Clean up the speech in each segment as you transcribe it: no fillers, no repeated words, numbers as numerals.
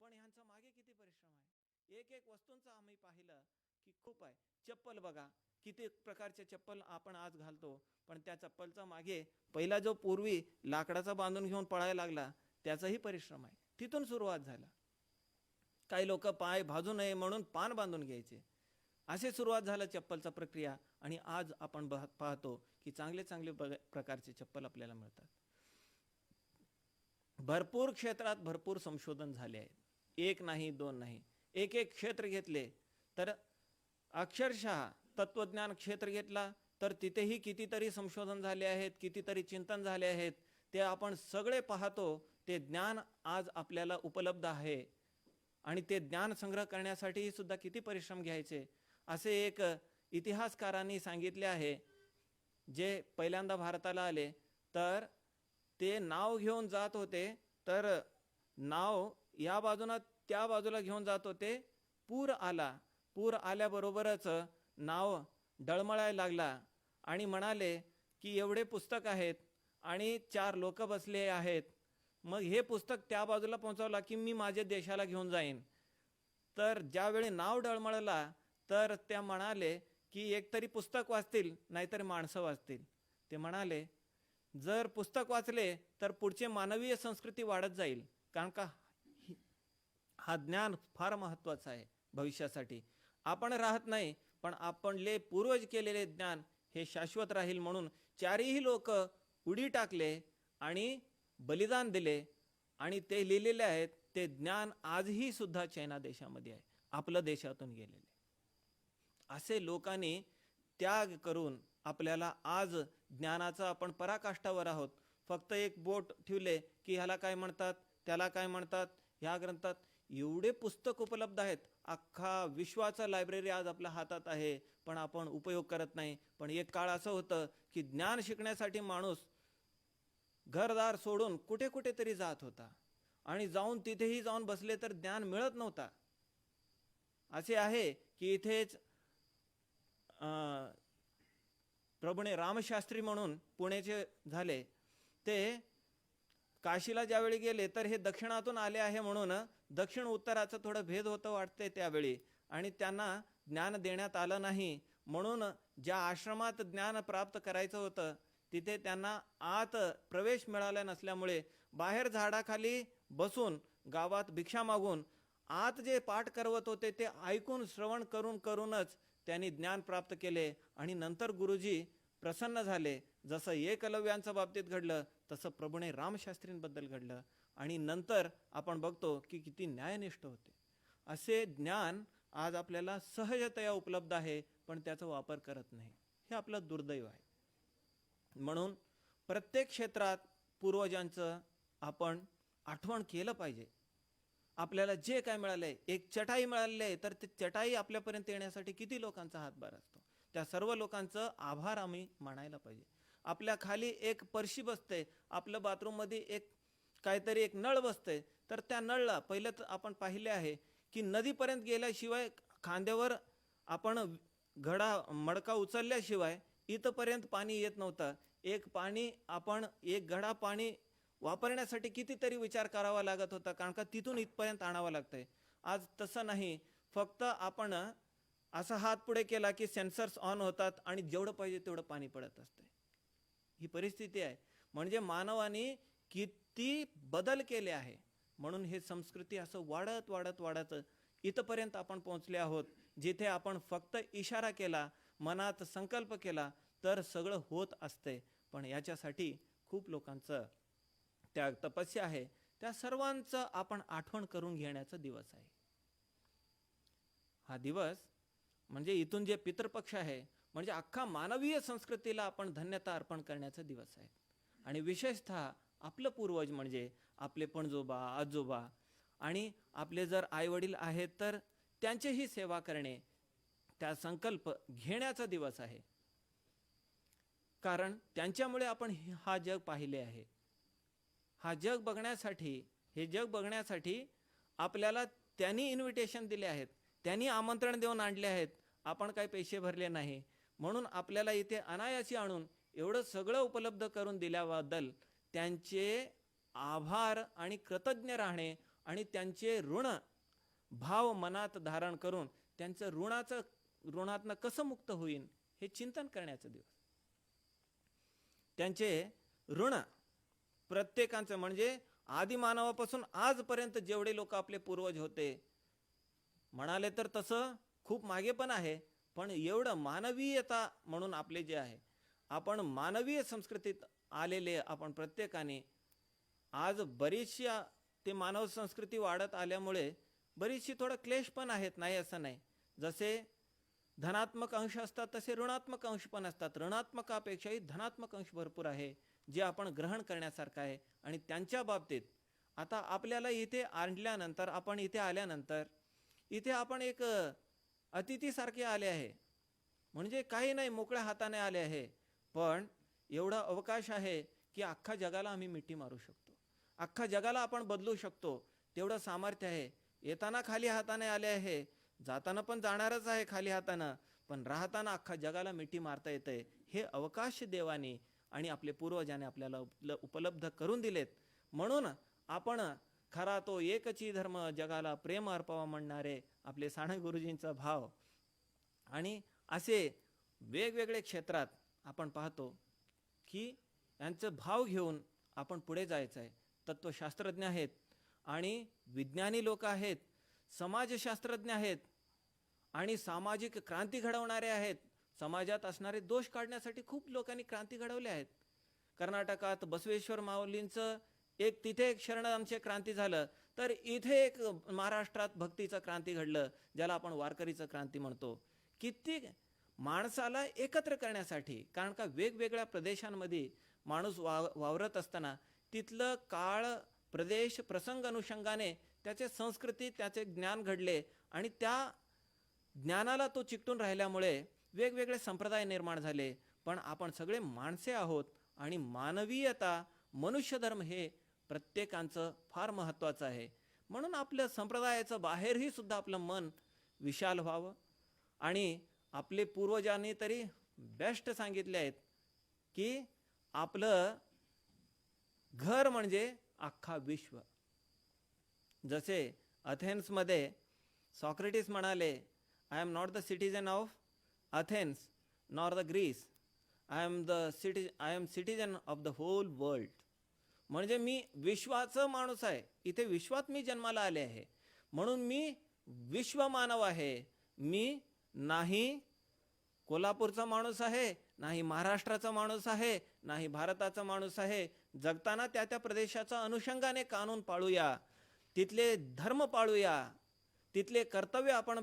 पण ह्यांचा मागे किती परिश्रम आहे. एक एक वस्तूंचं आम्ही पाहिलं की खूप आहे. चप्पल बघा, किती प्रकारचे चप्पल आपण आज घालतो, पण त्या चप्पलचा मागे पहिला जो पूर्वी लाकडाचा बांधून घेऊन पळायला लागला त्याचाही परिश्रम आहे. तिथून सुरुवात झाला. काही लोक पाय भाजू नये म्हणून पान बांधून घ्यायचे. असे सुरुवात झालं चप्पलचा प्रक्रिया. आणि आज आपण पाहतो की चांगले चांगले प्रकारचे चप्पल आपल्याला मिळतात. भरपूर क्षेत्रात भरपूर संशोधन झाले आहेत. एक नाही, दोन नाही, एक एक क्षेत्र घेतले तर अक्षरशः तत्वज्ञान क्षेत्र घेतला तर तिथेही कितीतरी संशोधन झाले आहेत, कितीतरी चिंतन झाले आहेत. ते आपण सगळे पाहतो. ते ज्ञान आज आपल्याला उपलब्ध आहे. आणि ते ज्ञान संग्रह करण्यासाठी सुद्धा किती परिश्रम घ्यायचे. असे एक इतिहासकारांनी सांगितले आहे. जे पहिल्यांदा भारताला आले तर ते नाव घेऊन जात होते, तर नाव या बाजूला त्या बाजूला घेऊन जात होते. पूर आला. पूर आल्याबरोबरच नाव डळमळायला लागला आणि म्हणाले की एवढे पुस्तक आहेत आणि 4 लोक बसले आहेत, मग हे पुस्तक त्या बाजूला पोहोचवला की मी माझ्या देशाला घेऊन जाईन. तर ज्यावेळी नाव डळमळला तर त्या म्हणाले की एकतरी पुस्तक वाचतील नाहीतर माणसं वाचतील. ते म्हणाले जर पुस्तक वाचले तर पुढचे मानवीय संस्कृती वाढत जाईल, कारण का हा ज्ञान फार महत्त्वाचं आहे भविष्यासाठी. आपण राहत नाही, पण आपणले पूर्वज केलेले ज्ञान हे शाश्वत राहील म्हणून 4ही लोक उडी टाकले आणि बलिदान दिले. आणि ते लिहिलेले आहेत. ते ज्ञान आजही सुद्धा चायना देशामध्ये आहे, आपल्या देशातून गेलेले. असे लोकांनी त्याग करून आपल्याला आज ज्ञानाचा आपण पराकाष्ठावर आहोत. फक्त एक बोट ठेवले की ह्याला काय म्हणतात, त्याला काय म्हणतात, ह्या ग्रंथात एवढे पुस्तक उपलब्ध आहेत. अख्खा विश्वाचा लायब्ररी आज आपल्या हातात आहे, पण आपण उपयोग करत नाही. पण एक काळ असं होतं की ज्ञान शिकण्यासाठी माणूस घरदार सोडून कुठे कुठे तरी जात होता आणि जाऊन तिथेही जाऊन बसले तर ज्ञान मिळत नव्हता. असे आहे की इथेच प्रभूने रामशास्त्री म्हणून पुण्याचे झाले. ते काशीला ज्यावेळी गेले तर हे दक्षिणातून आले आहे म्हणून दक्षिण उत्तराचं थोडं भेद होतं वाटते त्यावेळी, आणि त्यांना ज्ञान देण्यात आलं नाही. म्हणून ज्या आश्रमात ज्ञान प्राप्त करायचं होतं तिथे त्यांना आत प्रवेश मिळाला नसल्यामुळे बाहेर झाडाखाली बसून गावात भिक्षा मागून आत जे पाठ करवत होते ते ऐकून श्रवण करून करूनच त्यांनी ज्ञान प्राप्त केले. आणि नंतर गुरुजी प्रसन्न झाले. जसं एकलव्यांच्या बाबतीत घडलं तसं प्रभूने रामशास्त्रींबद्दल घडलं. आणि नंतर आपण बघतो की किती न्यायनिष्ठ होते. असे ज्ञान आज आपल्याला सहजतया उपलब्ध आहे, पण त्याचा वापर करत नाही. हे आपलं दुर्दैव आहे. म्हणून प्रत्येक क्षेत्रात पूर्वजांचं आपण आठवण केलं पाहिजे. आपल्याला जे काय मिळालंय, एक चटाई मिळालेली आहे तर ते चटाई आपल्यापर्यंत येण्यासाठी किती लोकांचा हातभार असतो. त्या सर्व लोकांचं आभार आम्ही मानायला पाहिजे. आपल्या खाली एक परशी बसते, आपलं बाथरूममध्ये एक काहीतरी एक नळ बसते, तर त्या नळला पहिलं तर आपण पाहिले आहे की नदीपर्यंत गेल्याशिवाय खांद्यावर आपण मडका उचलल्याशिवाय इथपर्यंत पाणी येत नव्हतं. एक घडा पाणी वापरण्यासाठी कितीतरी विचार करावा लागत होता, कारण का तिथून इथपर्यंत आणावं लागतंय. आज तसं नाही. फक्त आपण असा हात पुढे केला की सेन्सर्स ऑन होतात आणि जेवढं पाहिजे तेवढं पाणी पडत असते. ही परिस्थिती आहे. म्हणजे मानवाने किती बदल केले आहे. म्हणून हे संस्कृती असं वाढत वाढत वाढत इथपर्यंत आपण पोहोचले आहोत, जिथे आपण फक्त इशारा केला, मनात संकल्प केला तर सगळं होत असते. पण याच्यासाठी खूप लोकांचं त्या तपस्या आहे. त्या सर्वांचं आपण आठवण करून घेण्याचा दिवस आहे. हा दिवस म्हणजे इथून जे पितृपक्ष आहे, म्हणजे अख्खा मानवीय संस्कृतीला आपण धन्यता अर्पण करण्याचा दिवस आहे. आणि विशेषतः आपलं पूर्वज म्हणजे आपले पणजोबा, आजोबा आणि आपले जर आईवडील आहेत तर त्यांचीही सेवा करणे, त्या संकल्प घेण्याचा दिवस आहे. कारण त्यांच्यामुळे आपण हा जग पाहिले आहे. हे जग बघण्यासाठी आपल्याला त्यांनी इन्व्हिटेशन दिले आहेत, त्यांनी आमंत्रण देऊन आणले आहेत. आपण काही पैसे भरले नाही, म्हणून आपल्याला इथे अनायासी आणून एवढं सगळं उपलब्ध करून दिल्याबद्दल त्यांचे आभार आणि कृतज्ञ राहणे आणि त्यांचे ऋण भाव मनात धारण करून त्यांचं ऋणातनं कसं मुक्त होईल हे चिंतन करण्याचा दिवस. त्यांचे ऋण प्रत्येकांचं म्हणजे आदिमानवापासून आजपर्यंत जेवढे लोक आपले पूर्वज होते, म्हणाले तर तसं खूप मागे पण आहे, पण एवढं मानवीयता म्हणून आपले जे आहे, आपण मानवीय संस्कृतीत आलेले आपण प्रत्येकाने आज बरीचशी ते मानव संस्कृती वाढत आल्यामुळे बरीचशी थोडं क्लेश पण आहेत, नाही असं नाही. जसे धनात्मक अंश असतात तसे ऋणात्मक अंश पण असतात. ऋणात्मकापेक्षाही धनात्मक अंश भरपूर आहे जे आपण ग्रहण करण्यासारखं आहे. आणि त्यांच्या बाबतीत आता आपल्याला इथे आणल्यानंतर, आपण इथे आल्यानंतर इथे आपण एक अतिथीसारखे आले आहे, म्हणजे काही नाही मोकळ्या हाताने आले आहे, पण एवढा अवकाश आहे की अख्खा जगाला आम्ही मिठी मारू शकतो, अख्खा जगाला आपण बदलू शकतो, तेवढं सामर्थ्य आहे. येताना खाली हाताने आले आहे, जाताना पण जाणारच आहे खाली हातानं, पण राहताना अख्खा जगाला मिठी मारता येते. हे अवकाश देवाने आणि आपले पूर्वजाने आपल्याला उपलब्ध करून दिलेत. म्हणून आपण खरा तो एकची धर्म जगाला प्रेम अर्पावा म्हणणारे आपले साने गुरुजींचा भाव आणि असे वेगवेगळे क्षेत्रात आपण पाहतो की यांचं भाव घेऊन आपण पुढे जायचं आहे. तत्वशास्त्रज्ञ आहेत आणि विज्ञानी लोक आहेत, समाजशास्त्रज्ञ आहेत आणि सामाजिक क्रांती घडवणारे आहेत. समाजात असणारे दोष काढण्यासाठी खूप लोकांनी क्रांती घडवल्या आहेत. कर्नाटकात बसवेश्वर माऊलींचं एक तिथे एक शरण आमचे क्रांती झालं, तर इथे एक महाराष्ट्रात भक्तीचं क्रांती घडलं, ज्याला आपण वारकरीचं क्रांती म्हणतो. किती माणसाला एकत्र करण्यासाठी, कारण का वेगवेगळ्या प्रदेशांमध्ये माणूस वावरत असताना तिथलं काळ प्रदेश प्रसंग अनुषंगाने त्याचे संस्कृती त्याचे ज्ञान घडले आणि त्या ज्ञानाला तो चिकटून राहिल्यामुळे वेगवेगळे संप्रदाय निर्माण झाले. पण आपण सगळे माणसे आहोत आणि मानवीयता मनुष्यधर्म हे प्रत्येकांचं फार महत्त्वाचं आहे. म्हणून आपल्या संप्रदायाचं बाहेरही सुद्धा आपलं मन विशाल व्हावं. आणि आपले पूर्वजांनी तरी बेस्ट सांगितले आहेत की आपलं घर म्हणजे अख्खा विश्व. जसे अथेन्समध्ये सॉक्रेटिस म्हणाले, I am not the citizen of Athens nor the Greece, I am citizen of the whole world. म्हणजे मी विश्वाचा माणूस आहे, इथे विश्वात मी जन्माला आले आहे, म्हणून मी विश्वमानव आहे. मी नाही कोल्हापूरचा माणूस आहे, नाही महाराष्ट्राचा माणूस आहे, नाही भारताचा माणूस आहे. जगताना त्या त्या प्रदेशाच्या अनुषंगाने कानून पाळूया, तिथले धर्म पाळूया, तिथले कर्तव्य आपण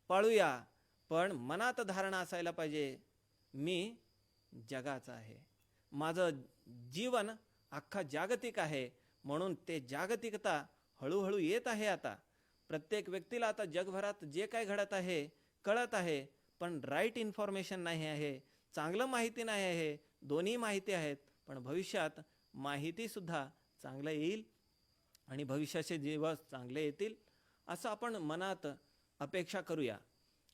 पाळूया, पण मनात धारणा असायला पाहिजे मी जगाचा आहे, माझं जीवन अख्खा जागतिक आहे. म्हणून ते जागतिकता हळूहळू येत आहे. आता प्रत्येक व्यक्तीला आता जगभरात जे काय घडत आहे कळत आहे, पण राईट इन्फॉर्मेशन नाही आहे, चांगलं माहिती नाही आहे. दोन्ही माहिती आहेत, पण भविष्यात माहितीसुद्धा चांगलं येईल आणि भविष्याचे दिवस चांगले येतील असं आपण मनात अपेक्षा करूया.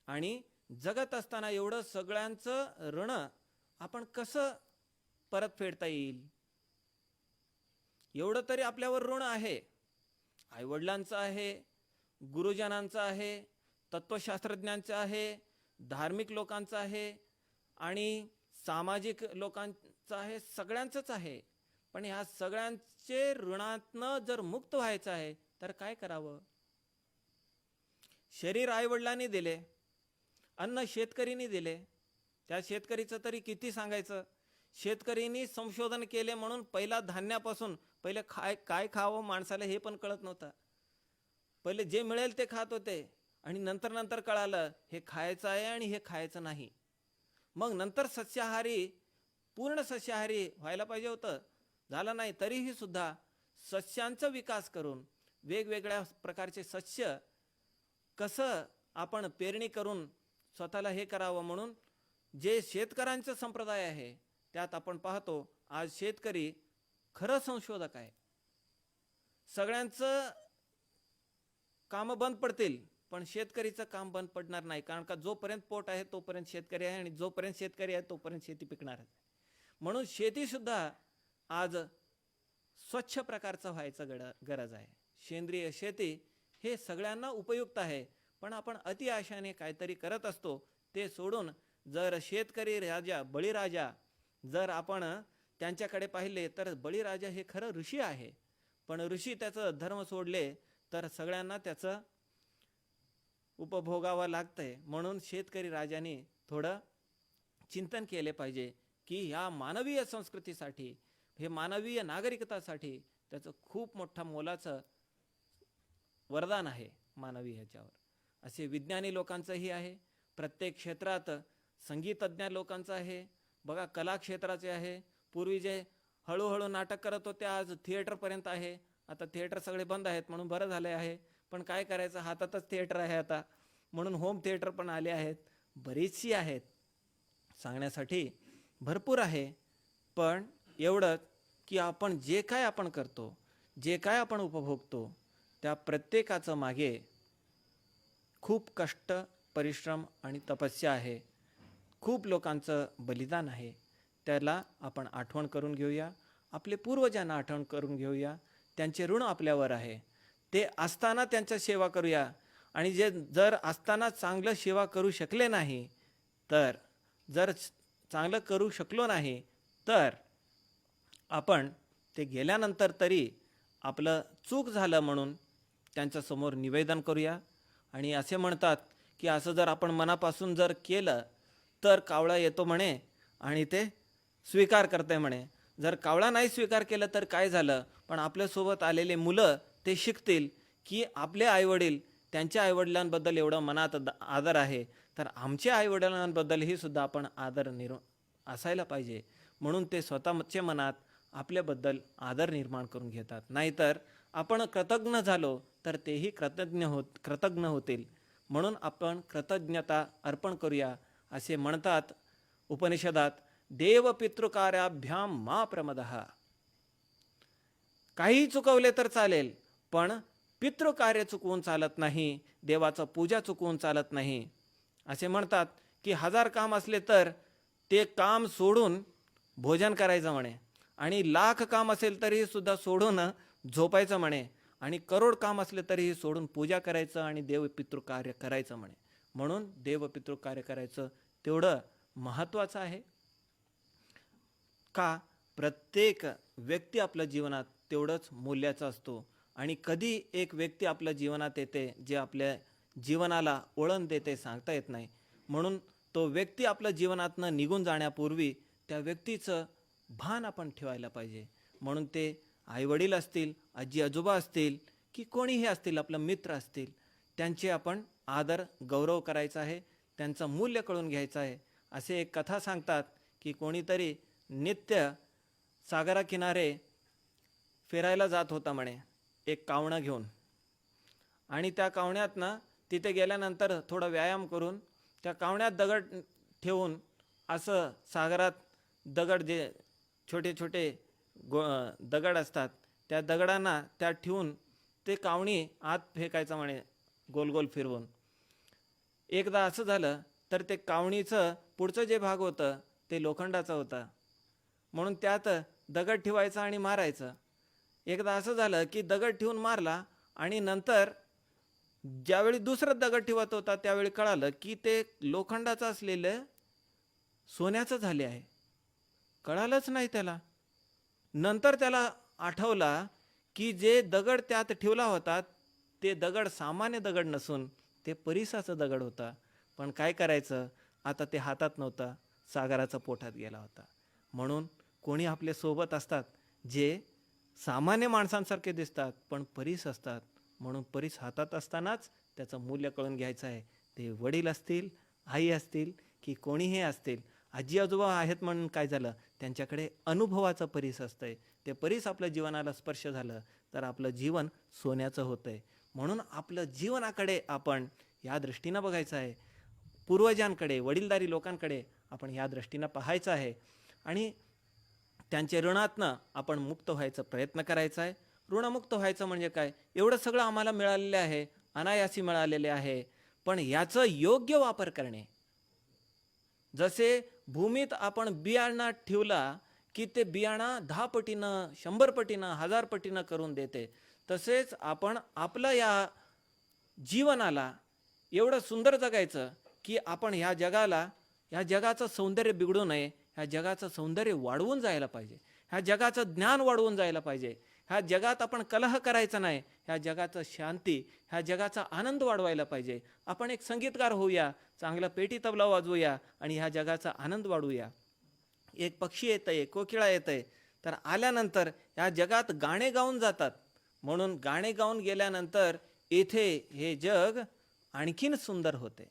आणि जगत असताना एवढं सगळ्यांचं ऋण आपण कसं परत फेडता येईल, एवढं तरी आपल्यावर ऋण आहे. आईवडिलांचं आहे, गुरुजनांचं आहे, तत्वशास्त्रज्ञांचं आहे, धार्मिक लोकांचं आहे आणि सामाजिक लोकांचं आहे, सगळ्यांचंच आहे. पण ह्या सगळ्यांचे ऋणातनं जर मुक्त व्हायचं आहे तर काय करावं? शरीर आईवडिलांनी दिले, अन्न शेतकरीने दिले, त्या शेतकरीचं तरी किती सांगायचं. शेतकरींनी संशोधन केले म्हणून पहिला धान्यापासून पहिले काय खावं माणसाला हे पण कळत नव्हतं. पहिले जे मिळेल ते खात होते आणि नंतर कळालं हे खायचं आहे आणि हे खायचं नाही. मग नंतर सस्याहारी, पूर्ण सस्याहारी व्हायला पाहिजे होतं, झालं नाही. तरीही सुद्धा सस्यांचा विकास करून वेगवेगळ्या प्रकारचे सस्य कसं आपण पेरणी करून स्वतःला हे करावं, म्हणून जे शेतकऱ्यांचा संप्रदाय आहे त्यात आपण पाहतो आज शेतकरी खरं संशोधक आहे. सगळ्यांचं कामं बंद पडतील पण शेतकरीचं काम बंद पडणार नाही, कारण का जोपर्यंत पोट आहे तोपर्यंत शेतकरी आहे आणि जोपर्यंत शेतकरी आहे तोपर्यंत शेती पिकणार आहे. म्हणून शेतीसुद्धा आज स्वच्छ प्रकारचं व्हायचं गरज आहे. सेंद्रिय शेती हे सगळ्यांना उपयुक्त आहे, पण आपण अति आशाने काहीतरी करत असतो. ते सोडून जर शेतकरी राजा बळीराजा जर आपण त्यांच्याकडे पाहिले तर बळीराजा हे खरं ऋषी आहे, पण ऋषी त्याचं धर्म सोडले तर सगळ्यांना त्याचं उपभोगावं लागतंय. म्हणून शेतकरी राजाने थोडं चिंतन केले पाहिजे की ह्या मानवीय संस्कृतीसाठी, हे मानवीय नागरिकतासाठी त्याचं खूप मोठा मोलाचं वरदान आहे मानवी ह्याच्यावर. असे विज्ञानी लोकांचंही आहे, प्रत्येक क्षेत्रात संगीतज्ञ लोकांचं आहे, बघा कला क्षेत्राचे आहे. पूर्वी जे हळूहळू नाटक करत होते आज थिएटरपर्यंत आहे. आता थिएटर सगळे बंद आहेत म्हणून बरं झाले आहे, पण काय करायचं, हातातच थिएटर आहे आता, म्हणून होम थिएटर पण आले आहेत. बरीचशी आहेत, सांगण्यासाठी भरपूर आहे. पण एवढंच की आपण जे काय आपण करतो, जे काय आपण उपभोगतो, त्या प्रत्येकाचं मागे खूप कष्ट, परिश्रम आणि तपस्या आहे. खूप लोकांचं बलिदान आहे. त्याला आपण आठवण करून घेऊया, आपले पूर्वजांना आठवण करून घेऊया. त्यांचे ऋण आपल्यावर आहे. ते असताना त्यांच्या सेवा करूया. आणि जर असताना चांगलं सेवा करू शकले नाही तर, जर चांगलं करू शकलो नाही तर आपण ते गेल्यानंतर तरी आपलं चूक झालं म्हणून त्यांच्यासमोर निवेदन करूया. आणि असे म्हणतात की असं जर आपण मनापासून जर केलं तर कावळा येतो म्हणे आणि ते स्वीकार करते म्हणे. जर कावळा नाही स्वीकार केलं तर काय झालं, पण आपल्यासोबत आलेले मुलं ते शिकतील की आपले आईवडील, त्यांच्या आईवडिलांबद्दल एवढं मनात आदर आहे, तर आमच्या आईवडिलांबद्दलही सुद्धा आपण आदर असायला पाहिजे. म्हणून ते स्वतःच्या मनात आपल्याबद्दल आदर निर्माण करून घेतात. नाहीतर आपण कृतज्ञ झालो तर तेही कृतज्ञ होतील. म्हणून आपण कृतज्ञता अर्पण करूया. असे म्हणतात उपनिषदात, देव पितृकार्याभ्याम मा प्रमदः. काही चुकवले तर चालेल, पण पितृकार्य चुकवून चालत नाही, देवाचं पूजा चुकवून चालत नाही. असे म्हणतात की 1000 काम असले तर ते काम सोडून भोजन करायचं म्हणे, आणि 1,00,000 काम असेल तरीही सुद्धा सोडून झोपायचं म्हणे, आणि करोड काम असले तरीही सोडून पूजा करायचं आणि देव पितृकार्य करायचं म्हणे. म्हणून देव पितृकार्य करायचं तेवढं महत्त्वाचं आहे. का, प्रत्येक व्यक्ती आपल्या जीवनात तेवढंच मूल्याचा असतो. आणि कधी एक व्यक्ती आपल्या जीवनात येते जे आपल्या जीवनाला वळण देते सांगता येत नाही. म्हणून तो व्यक्ती आपल्या जीवनातनं निघून जाण्यापूर्वी त्या व्यक्तीचं भान आपण ठेवायला पाहिजे. म्हणून ते आईवडील असतील, आजी आजोबा असतील, की कोणीही असतील, आपला मित्र असतील, त्यांचे आपण आदर गौरव करायचा आहे, त्यांचं मूल्य कळून घ्यायचं आहे. असे एक कथा सांगतात की कोणीतरी नित्य सागराकिनारे फिरायला जात होता म्हणे एक कावणं घेऊन. आणि त्या कावण्यातनं तिथे गेल्यानंतर थोडा व्यायाम करून त्या कावण्यात दगड ठेवून, असं सागरात दगड जे छोटे छोटे दगड असतात त्या दगडांना त्यात ठेवून ते कावणी आत फेकायचं म्हणे गोल गोल फिरवून. एकदा असं झालं तर ते कावणीचं पुढचं जे भाग होतं ते लोखंडाचं होतं, म्हणून त्यात दगड ठेवायचा आणि मारायचं. एकदा असं झालं की दगड ठेवून मारला आणि नंतर ज्यावेळी दुसरा दगड ठेवत होता त्यावेळी कळालं की ते लोखंडाचं असलेलं सोन्याचं झाले आहे. कळालंच नाही त्याला. नंतर त्याला आठवला की जे दगड त्यात ठेवला होता ते दगड सामान्य दगड नसून ते परिसाचा दगड होता. पण काय करायचं, आता ते हातात नव्हता, सागराचा पोटात गेला होता. म्हणून कोणी आपल्या सोबत असतात जे सामान्य माणसांसारखे दिसतात पण परीस असतात. म्हणून परीस हातात असतानाच त्याचं मूल्य कळून घ्यायचं आहे. ते वडील असतील, आई असतील, की कोणीही असतील. आजी आजोबा आहेत म्हणून काय झालं, त्यांच्याकडे अनुभवाचं परीस असतंय. ते परीस आपल्या जीवनाला स्पर्श झालं तर आपलं जीवन सोन्याचं होतंय. म्हणून आपलं जीवनाकडे आपण या दृष्टीनं बघायचं आहे. पूर्वजांकडे, वडीलधारी लोकांकडे आपण या दृष्टीनं पाहायचं आहे. आणि त्यांच्या ऋणातनं आपण मुक्त व्हायचा प्रयत्न करायचा आहे. ऋणमुक्त व्हायचं म्हणजे काय, एवढं सगळं आम्हाला मिळालेलं आहे, अनायासी मिळालेले आहे, पण याचं योग्य वापर करणे. जसे भूमीत आपण बियाणं ठेवला की ते बियाणं 10 पटीनं 100 पटीनं 1000 पटीनं करून देते. तसेच आपण आपलं या जीवनाला एवढं सुंदर जगायचं की आपण ह्या जगाचं सौंदर्य बिघडू नये, ह्या जगाचं सौंदर्य वाढवून जायला पाहिजे, ह्या जगाचं ज्ञान वाढवून जायला पाहिजे. ह्या जगात आपण कलह करायचा नाही, ह्या जगाचं शांती, ह्या जगाचा आनंद वाढवायला पाहिजे. आपण एक संगीतकार होऊया, चांगला पेटी तबला वाजवूया आणि ह्या जगाचा आनंद वाढवूया. एक पक्षी येतंय, कोकिळा येतंय, तर आल्यानंतर ह्या जगात गाणे गाऊन जातात. म्हणून गाणे गाऊन गेल्यानंतर येथे हे जग आणखीन सुंदर होते.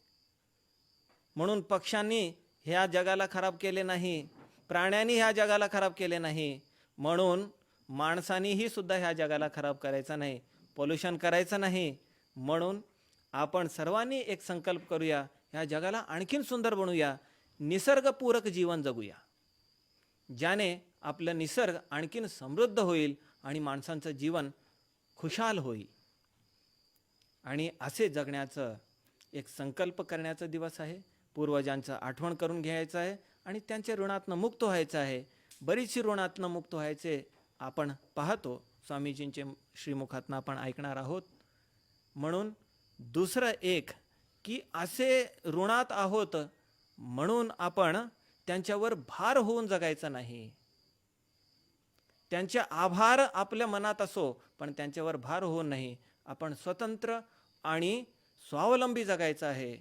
म्हणून पक्ष्यांनी ह्या जगाला खराब केले नाही, प्राण्यांनी ह्या जगाला खराब केले नाही. म्हणून माणसांनीही सुद्धा ह्या जगाला खराब करायचं नाही, पोल्युशन करायचं नाही. म्हणून आपण सर्वांनी एक संकल्प करूया, ह्या जगाला आणखीन सुंदर बनवूया, निसर्गपूरक जीवन जगूया, ज्याने आपलं निसर्ग आणखीन समृद्ध होईल आणि माणसांचं जीवन खुशाल होईल. आणि असे जगण्याचं एक संकल्प करण्याचा दिवस आहे. पूर्वजांचं आठवण करून घ्यायचं आहे आणि त्यांच्या ऋणातनं मुक्त व्हायचं आहे. बरीचशी ऋणातनं मुक्त व्हायचे आपण पाहतो, स्वामीजींचे श्रीमुखातनं आपण ऐकणार आहोत. म्हणून दुसरं एक की असे ऋणात आहोत म्हणून आपण त्यांच्यावर भार होऊन जगायचं नाही. त्यांचे आभार आपल्या मनात असो, पण त्यांच्यावर भार होऊ नाही. आपण स्वतंत्र आणि स्वावलंबी जगायचं आहे.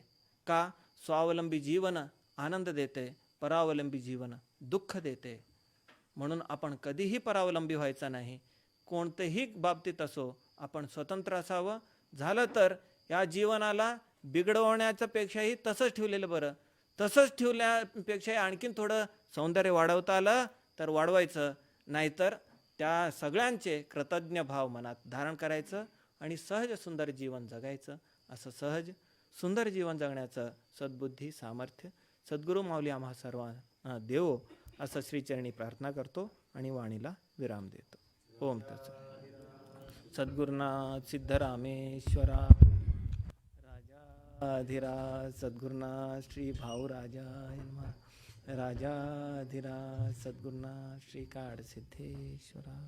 का? स्वावलंबी जीवन आनंद देते, परावलंबी जीवन दुःख देते. म्हणून आपण कधीही परावलंबी व्हायचा नाही. कोणत्याही बाबतीत असो आपण स्वतंत्र असावं. झालं तर या जीवनाला बिघडवण्याच्या पेक्षाही तसंच ठेवलेलं बरं. तसंच ठेवल्यापेक्षा आणखीन थोडं सौंदर्य वाढवता आलं तर वाढवायचं, नाहीतर त्या सगळ्यांचे कृतज्ञ भाव मनात धारण करायचं आणि सहज सुंदर जीवन जगायचं. असं सहज सुंदर जीवन जगण्याचं सद्बुद्धी सामर्थ्य सद्गुरू माऊली आम्हा सर्वांना देवो, असं श्रीचरणी प्रार्थना करतो आणि वाणीला विराम देतो. ओम तत्सत. सद्गुरुनाथ सिद्धरामेश्वरा राजाधिराज सद्गुरुनाथ श्री भाऊराजाय नमः. राजाधिराज सद्गुरुनाथ श्री काडसिद्धेश्वराय.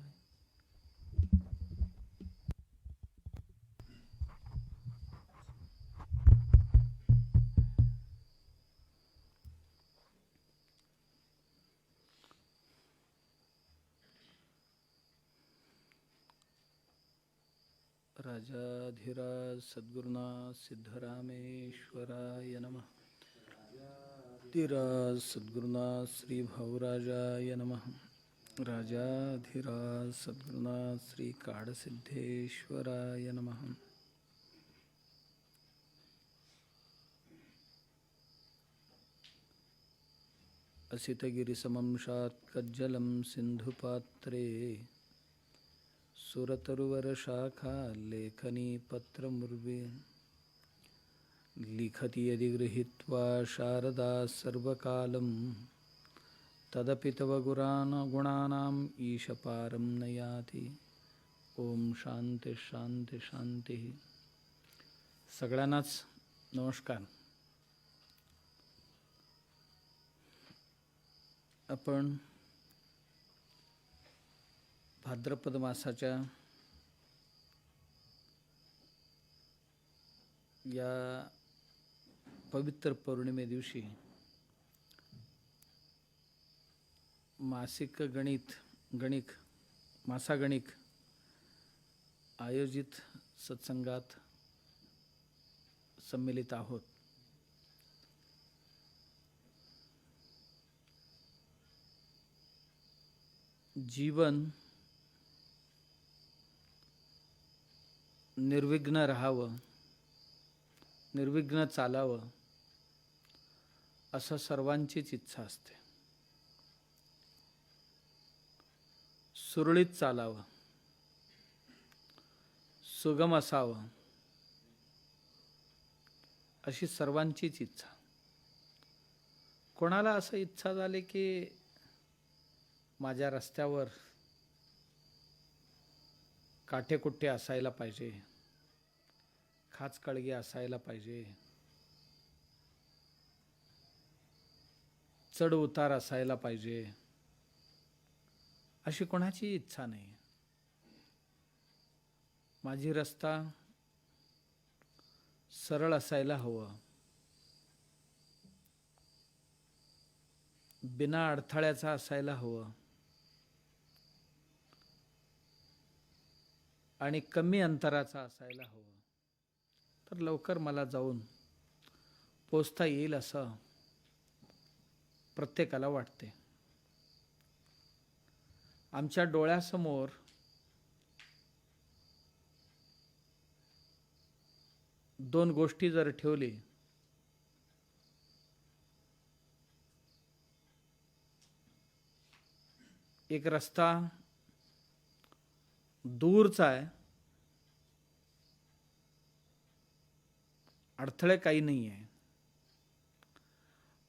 राजाधिराज सद्गुरुनाथ सिद्धरामेश्वराय नमः. राजाधिराज सद्गुरुनाथ श्री भाऊराजाय नमः. राजाधिराज सद्गुरुनाथ श्री काडसिद्धेश्वराय नमः. असितगिरिसमं शात्कज्जलं सिन्धुपात्रे सुरतरुवरशाखा लेखनी पत्रमुर्वे लिखति यदि गृहीत्वा शारदा सर्वकालं तदपि तव गुणानाम् ईशपारं न याति. ओम शांती शांती शांती. सगळ्यांनाच नमस्कार. आपण भाद्रपद मासाच्या या पवित्र पौर्णिमे दिवशी मासागणिक आयोजित सत्संगात सम्मिलित आहोत. जीवन निर्विघ्न राहावं, निर्विघ्न चालावं असं सर्वांचीच इच्छा असते. सुरळीत चालावं, सुगम असावं अशी सर्वांचीच इच्छा. कोणाला असं इच्छा झाली की माझ्या रस्त्यावर काटेकुट्टे असायला पाहिजे, खाचकळगी असायला पाहिजे, चढ उतार असायला पाहिजे, अशी कोणाची इच्छा नाही. माझी रस्ता सरळ असायला हवं, बिना अडथळ्याचा असायला हवं आणि कमी अंतराचा असायला हवं, तर लवकर मला जाऊन पोचता येईल असं प्रत्येकाला वाटते. आमच्या डोळ्यासमोर दोन गोष्टी जर ठेवली, एक रस्ता दूरचा आहे, अडथळे काही नाही आहे,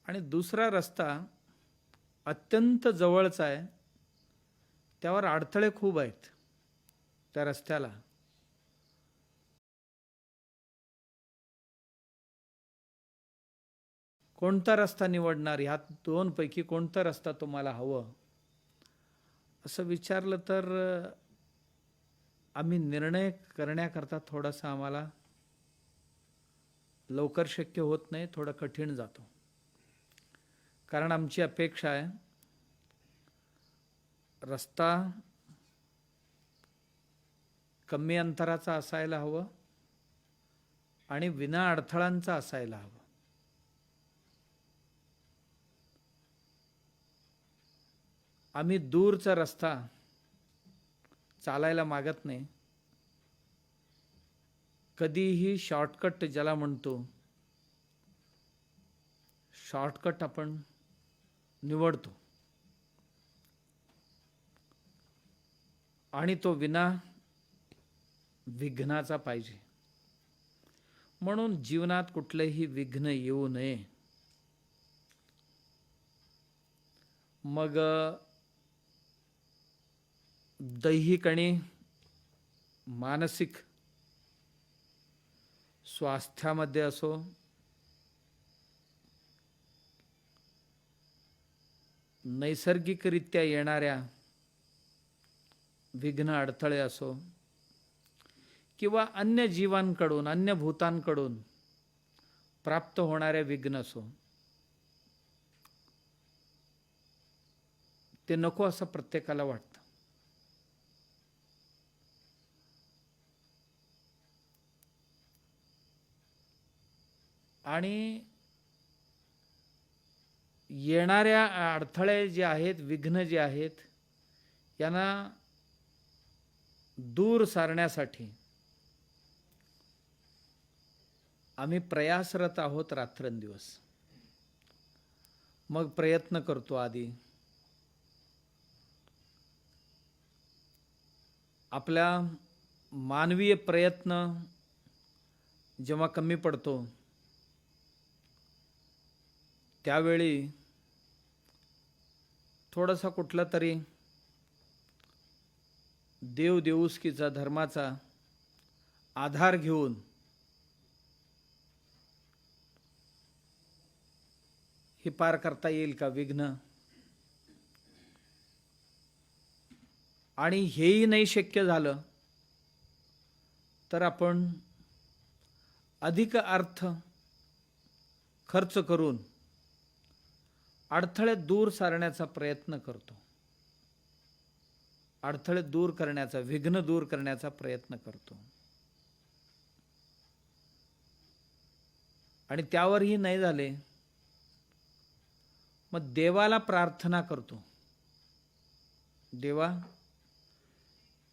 आणि दुसरा रस्ता अत्यंत जवळचा आहे, त्यावर अडथळे खूप आहेत. त्या रस्त्याला कोणता रस्ता निवडणार? ह्यात दोनपैकी कोणता रस्ता तुम्हाला हवं असं विचारलं तर आम्ही निर्णय करण्याकरता थोडासा आम्हाला लवकर शक्य होत नाही, थोडं कठीण जातो. कारण आमची अपेक्षा आहे रस्ता कमी अंतराचा असायला हवं आणि विना अडथळांचा असायला हवं. आम्ही दूरचा रस्ता चालायला मागत नाही. कधीही शॉर्टकट ज्याला म्हणतो, शॉर्टकट आपण निवडतो आणि तो विना विघ्नाचा पाहिजे. म्हणून जीवनात कुठलेही विघ्न येऊ नये. मग दैहिक आणि मानसिक स्वास्थ्यामध्ये असो, नैसर्गिकरित्या येणाऱ्या विघ्न अडथळे असो, किंवा अन्य जीवांकडून, अन्य भूतांकडून प्राप्त होणाऱ्या विघ्न असो, ते नको असं प्रत्येकाला वाटतं. आणि येणाऱ्या अडथळे जे आहेत, विघ्न जे आहेत, यांना दूर सारण्यासाठी आम्ही प्रयासरत आहोत रात्रंदिवस. मग प्रयत्न करतो. आधी आपला मानवीय प्रयत्न जेव्हा कमी पडतो, त्यावेळी थोडासा कुठला तरी देवदेवुसकीचा, धर्माचा आधार घेऊन हे पार करता येईल का विघ्न, आणि हेही नाही शक्य झालं तर आपण अधिक अर्थ खर्च करून अडथळे दूर सारण्याचा प्रयत्न करतो. अडथळे दूर करण्याचा, विघ्न दूर करण्याचा प्रयत्न करतो. आणि त्यावरही नाही झाले, मग देवाला प्रार्थना करतो, देवा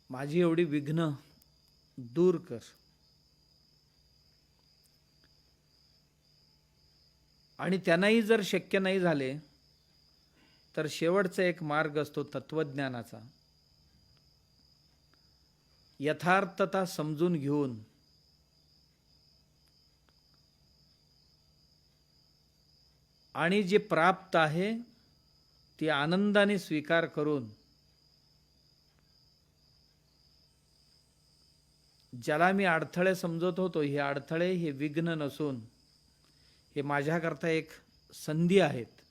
माझी एवढी विघ्न दूर कर. आणि त्यांनाही जर शक्य नाही झाले तर शेवटचा एक मार्ग असतो तत्वज्ञानाचा. यथार्थता समजून घेऊन आणि जे प्राप्त आहे ते आनंदाने स्वीकार करून, ज्याला मी अडथळे समजत होतो, हे अडथळे, हे विघ्न नसून हे माझ्याकरता एक संधी आहेत,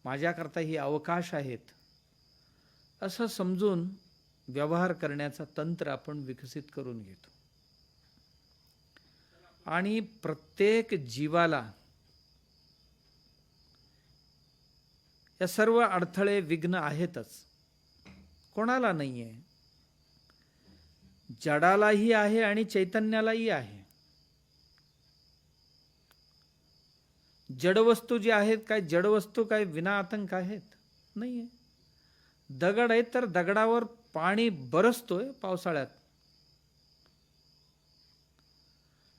माझ्याकरता ही अवकाश आहेत, असं समजून व्यवहार करण्याचा तंत्र आपण विकसित करून घेतो. आणि प्रत्येक जीवाला या सर्व अडथळे विघ्न आहेतच. कोणाला नाही आहे? जडालाही आहे आणि चैतन्यालाही आहे. जडवस्तू जी आहेत, काय जडवस्तू काय विना आतंक आहेत? नाही आहे. दगड आहेत तर दगडावर पाणी बरसतोय पावसाळ्यात.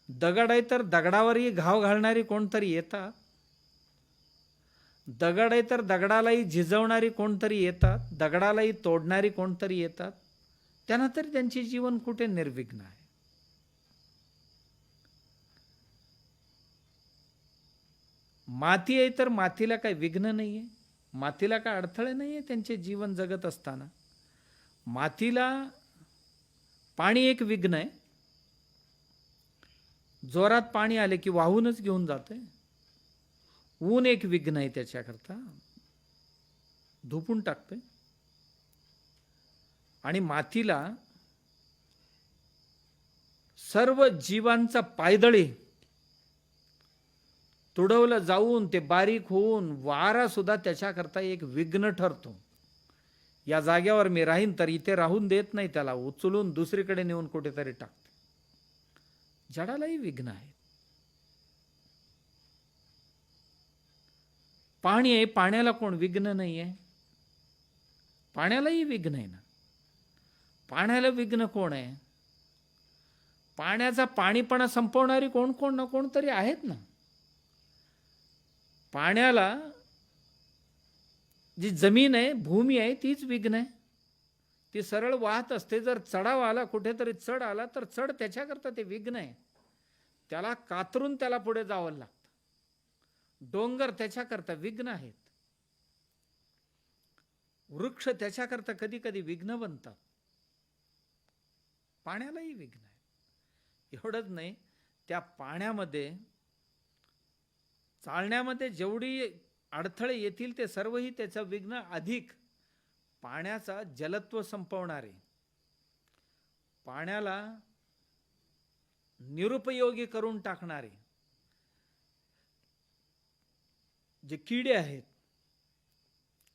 दगड आहे तर दगडावरही घाव घालणारी कोणतरी येतात. दगड आहे तर दगडालाही झिजवणारी कोणतरी येतात. दगडालाही तोडणारी कोणतरी येतात. त्यांना तरी त्यांचे जीवन कुठे निर्विघ्न आहे? माती आहे तर मातीला काही विघ्न नाही आहे. मातीला काय अडथळे नाही आहे त्यांचे जीवन जगत असताना. मातीला पाणी एक विघ्न आहे. जोरात पाणी आले की वाहूनच घेऊन जाते. ऊन एक विघ्न आहे त्याच्याकरता, धुपून टाकते. आणि मातीला सर्व जीवांचा पायदळी तुडवलं जाऊन ते बारीक होऊन वारा सुद्धा त्याच्याकरता एक विघ्न ठरतो. या जागेवर मी राहीन तर इथे राहून देत नाही, त्याला उचलून दुसरीकडे नेऊन कुठेतरी टाकते. जडालाही विघ्न आहे. पाणी आहे, पाण्याला कोण विघ्न नाही आहे? पाण्यालाही विघ्न आहे ना. पाण्याला विघ्न कोण आहे? पाण्याचा पाणीपणा संपवणारी कोण कोण ना कोणतरी आहेत ना. पाण्याला जी जमीन आहे, भूमी आहे, तीच विघ्न आहे. ती सरळ वाहत असते. जर चढाव आला, कुठेतरी चढ आला तर चढ त्याच्याकरता ते विघ्न आहे. त्याला कातरून त्याला पुढे जावं लागतं. डोंगर त्याच्याकरता विघ्न आहेत. वृक्ष त्याच्याकरता कधी कधी विघ्न बनतात. पाण्यालाही विघ्न आहे. एवढंच नाही, त्या पाण्यामध्ये चालण्यामध्ये जेवढी अडथळे येतील ते सर्वही त्याचं विघ्न अधिक. पाण्याचा जलत्व संपवणारे, पाण्याला निरुपयोगी करून टाकणारे जे किडे आहेत,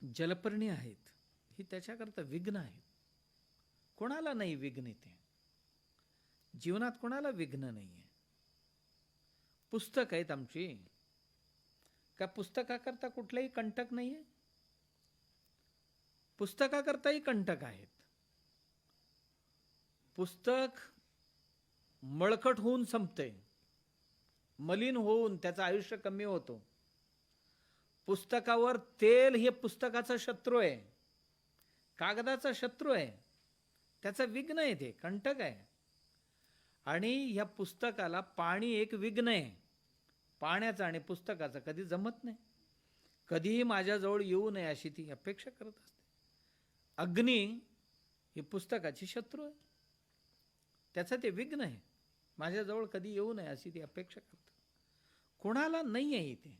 जलपर्णी आहेत, ही त्याच्याकरता विघ्न आहेत. कोणाला नाही विघ्न येते? जीवनात कोणाला विघ्न नाही आहे? पुस्तक आहेत आमची, का पुस्तकाकरता कुठलाही कंटक नाही आहे? पुस्तकाकरताही कंटक आहेत. पुस्तक मळकट होऊन संपते, मलिन होऊन त्याचं आयुष्य कमी होतो. पुस्तकावर तेल हे पुस्तकाचा शत्रू आहे, कागदाचा शत्रू आहे, त्याचं विघ्न आहे, ते कंटक आहे. आणि या पुस्तकाला पाणी एक विघ्न आहे. पाण्याचं आणि पुस्तकाचं कधी जमत नाही. कधीही माझ्याजवळ येऊ नये अशी ती अपेक्षा करत असते. अग्नी ही पुस्तकाची शत्रू आहे, त्याचं ते विघ्न आहे. माझ्याजवळ कधी येऊ नये अशी ती अपेक्षा करते. कोणाला नाही आहे इथे.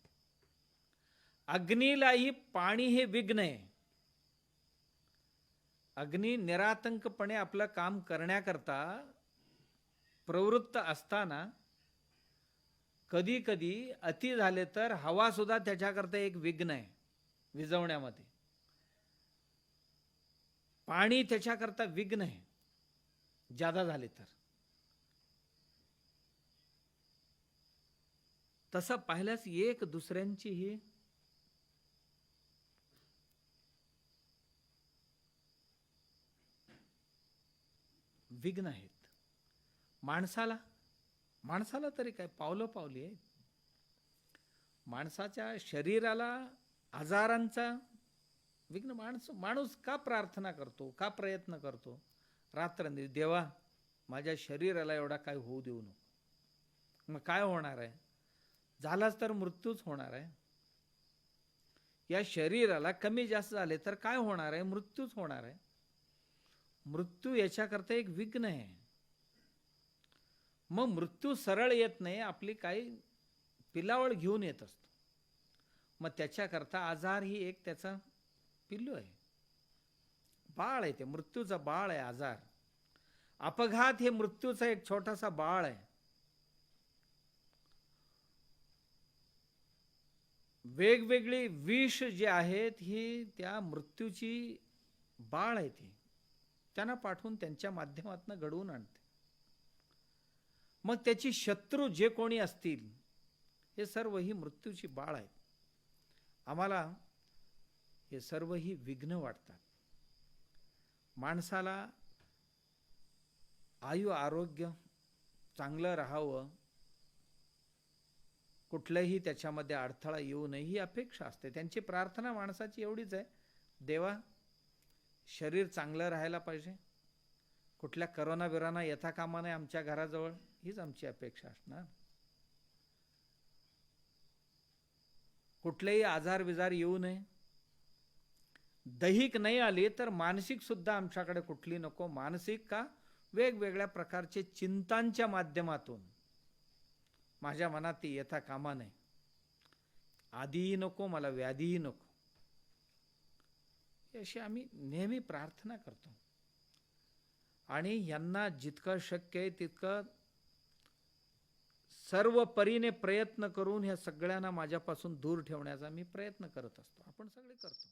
अग्नीलाही पाणी हे विघ्न आहे. अग्नी निरातंकपणे आपलं काम करण्याकरता प्रवृत्त असताना कधी कधी अति झाले तर हवा सुद्धा त्याच्याकरता एक विघ्न आहे विझवण्यामध्ये. पाणी त्याच्याकरता विघ्न आहे जादा झाले तर. तसं पाहिल्यास एक दुसऱ्यांची ही विघ्न आहेत. माणसाला तरी काय पावलं पावली आहे. माणसाच्या शरीराला आजारांचा विघ्न. माणूस का प्रार्थना करतो, का प्रयत्न करतो रात्रंदिवस, देवा माझ्या शरीराला एवढा काय होऊ देऊ नको. मग काय होणार आहे? झालाच तर मृत्यूच होणार आहे. या शरीराला कमी जास्त झाले तर काय होणार आहे? मृत्यूच होणार आहे. मृत्यू याच्याकरता एक विघ्न आहे. मग मृत्यू सरळ येत नाही, आपली काही पिलावळ घेऊन येत असतो. मग त्याच्याकरता आजार ही एक त्याचा पिल्लू आहे. बाळ आहे, ते मृत्यूचा बाळ आहे. आजार, अपघात हे मृत्यूचा एक छोटासा बाळ आहे. वेगवेगळी विष जे आहेत ही त्या मृत्यूची बाळ आहे. ती त्यांना पाठवून त्यांच्या माध्यमातून घडवून आणते. मग त्याची शत्रू जे कोणी असतील हे सर्व ही मृत्यूची बाळ आहेत. आम्हाला हे सर्व ही विघ्न वाटतात. माणसाला आयु आरोग्य चांगलं राहावं, कुठल्याही त्याच्यामध्ये अडथळा येऊ नये ही अपेक्षा असते. त्यांची प्रार्थना माणसाची एवढीच आहे, देवा शरीर चांगलं राहायला पाहिजे, कुठल्या करोना बिरोना येता कामा नये आमच्या घराजवळ, हीच आमची अपेक्षा असणार. कुठलेही आजार बिजार येऊ नये, दैहिक नाही आली तर मानसिक सुद्धा आमच्याकडे कुठली नको. मानसिक का, वेगवेगळ्या प्रकारचे चिंतांच्या माध्यमातून माझ्या मनात ती येता कामा नये. आधीही नको, मला व्याधीही नको, अशी आम्ही नेहमी प्रार्थना करतो. आणि यांना जितकं शक्य आहे तितकं सर्व परीने प्रयत्न करून ह्या सगळ्यांना माझ्यापासून दूर ठेवण्याचा मी प्रयत्न करत असतो. आपण सगळे करतो.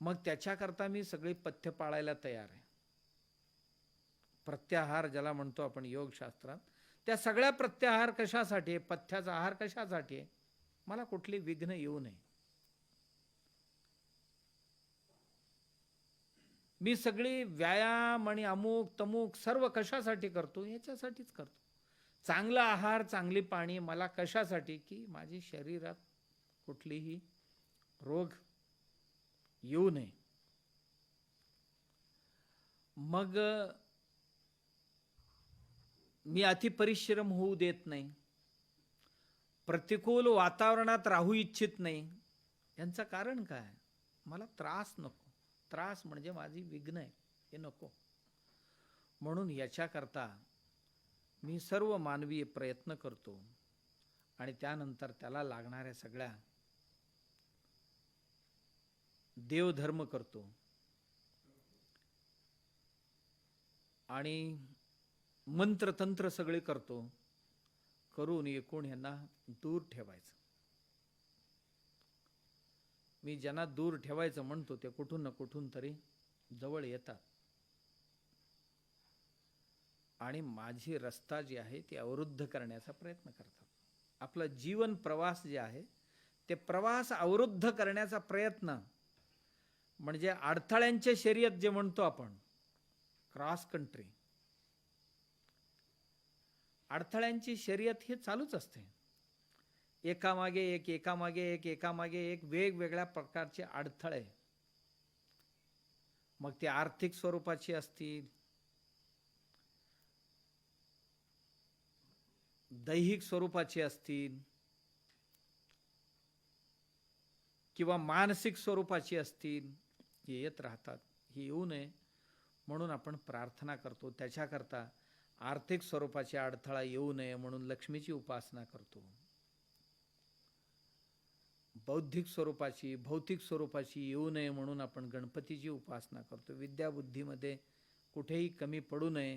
मग त्याच्याकरता मी सगळी पथ्य पाळायला तयार आहे. प्रत्याहार ज्याला म्हणतो आपण योगशास्त्रात, त्या सगळ्या प्रत्याहार कशासाठी आहे, पथ्याचा आहार कशासाठी आहे, मला कुठली विघ्न येऊ नये. मी सगळी व्यायाम आणि अमुक तमुक सर्व कशासाठी करतो, याच्यासाठीच करतो. चांगला आहार, चांगली पाणी मला कशासाठी, की माझी शरीरात कुठलीही रोग येऊ नये. मग मी अतिपरिश्रम होऊ देत नाही, प्रतिकूल वातावरणात राहू इच्छित नाही. यांचं कारण काय, मला त्रास नको. त्रास म्हणजे माझी विघ्न आहे, हे नको. म्हणून याच्याकरता मी सर्व मानवीय प्रयत्न करतो आणि त्यानंतर त्याला लागणाऱ्या सगळ्या देवधर्म करतो आणि मंत्रतंत्र सगळे करतो, करून एकूण यांना दूर ठेवायचं. मी ज्यांना दूर ठेवायचं म्हणतो ते कुठून ना कुठून तरी जवळ येतात आणि माझी रस्ता जी आहे ती अवरुद्ध करण्याचा प्रयत्न करतात. आपलं जीवन प्रवास जे आहे ते प्रवास अवरुद्ध करण्याचा प्रयत्न म्हणजे अडथळ्यांचे शर्यत जे म्हणतो आपण, क्रॉस कंट्री, अडथळ्यांची शर्यत हे चालूच असते. एकामागे एक, एकामागे एक, एकामागे एक वेगवेगळ्या प्रकारचे अडथळे. मग ते आर्थिक स्वरूपाची असतील, दैहिक स्वरूपाची असतील किंवा मानसिक स्वरूपाची असतील, हे येत राहतात. हे येऊ नये म्हणून आपण प्रार्थना करतो. त्याच्याकरता आर्थिक स्वरूपाचे अडथळा येऊ नये म्हणून लक्ष्मीची उपासना करतो. बौद्धिक स्वरूपाची, भौतिक स्वरूपाची येऊ नये म्हणून आपण गणपतीची उपासना करतो. विद्याबुद्धीमध्ये कुठेही कमी पडू नये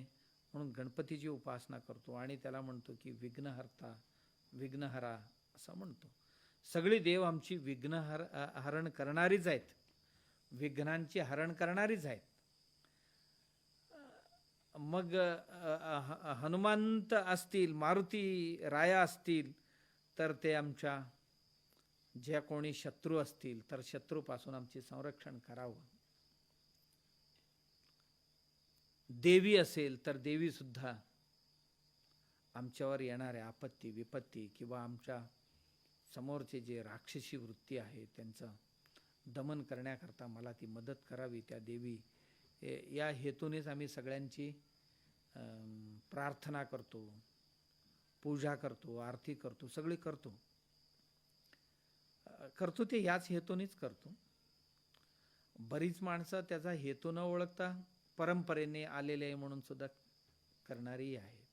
म्हणून गणपतीची उपासना करतो आणि त्याला म्हणतो की विघ्नहर्ता, विघ्नहरा असं म्हणतो. सगळी देव आमची हरण करणारीच आहेत, विघ्नांची हरण करणारीच आहेत. मग हनुमंत असतील, मारुती राया असतील, तर ते आमच्या ज्या कोणी शत्रू असतील तर शत्रूपासून आमचे संरक्षण करावं. देवी असेल तर देवी सुद्धा आमच्यावर येणाऱ्या आपत्ती विपत्ती किंवा आमच्या समोरचे जे राक्षसी वृत्ती आहे त्यांचं दमन करण्याकरता मला ती मदत करावी. त्या देवी या हेतूनेच आम्ही सगळ्यांची प्रार्थना करतो, पूजा करतो, आरती करतो, सगळी करतो ते याच हेतूनेच करतो. बरीच माणसं त्याचा हेतू न ओळखता परंपरेने आलेले आहे म्हणून सुद्धा करणारी आहेत.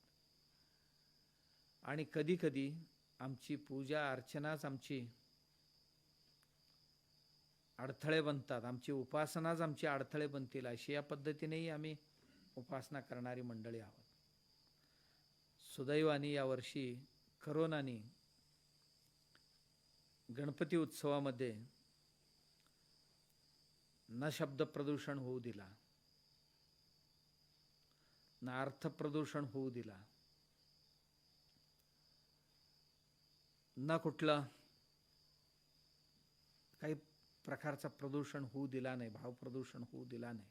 आणि कधी कधी आमची पूजा अर्चनाच आमची अडथळे बनतात, आमची उपासनाच आमची अडथळे बनतील, अशी या पद्धतीनेही आम्ही उपासना करणारी मंडळी आहोत. सुदैवाने यावर्षी करोनाने गणपती उत्सवामध्ये न शब्द प्रदूषण होऊ दिला, ना अर्थ प्रदूषण होऊ दिला, न कुठलं काही प्रकारचं प्रदूषण होऊ दिला नाही, भाव प्रदूषण होऊ दिला नाही.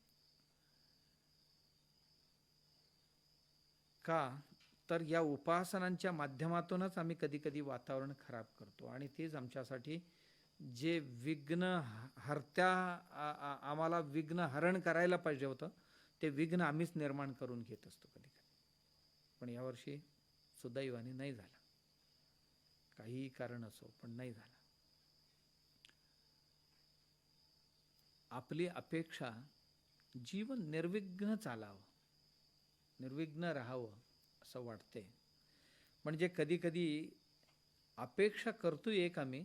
का तर या उपासनांच्या माध्यमातूनच आम्ही कधी कधी वातावरण खराब करतो आणि तेच आमच्यासाठी जे विघ्न हरत्या आम्हाला विघ्न हरण करायला पाहिजे होतं ते विघ्न आम्हीच निर्माण करून घेत असतो कधी कधी. पण यावर्षी सुदैवाने नाही झालं, काहीही कारण असो पण नाही झालं. आपली अपेक्षा जीवन निर्विघ्न चालावं, निर्विघ्न राहावं असं वाटते. म्हणजे कधी कधी अपेक्षा करतोय एक आम्ही,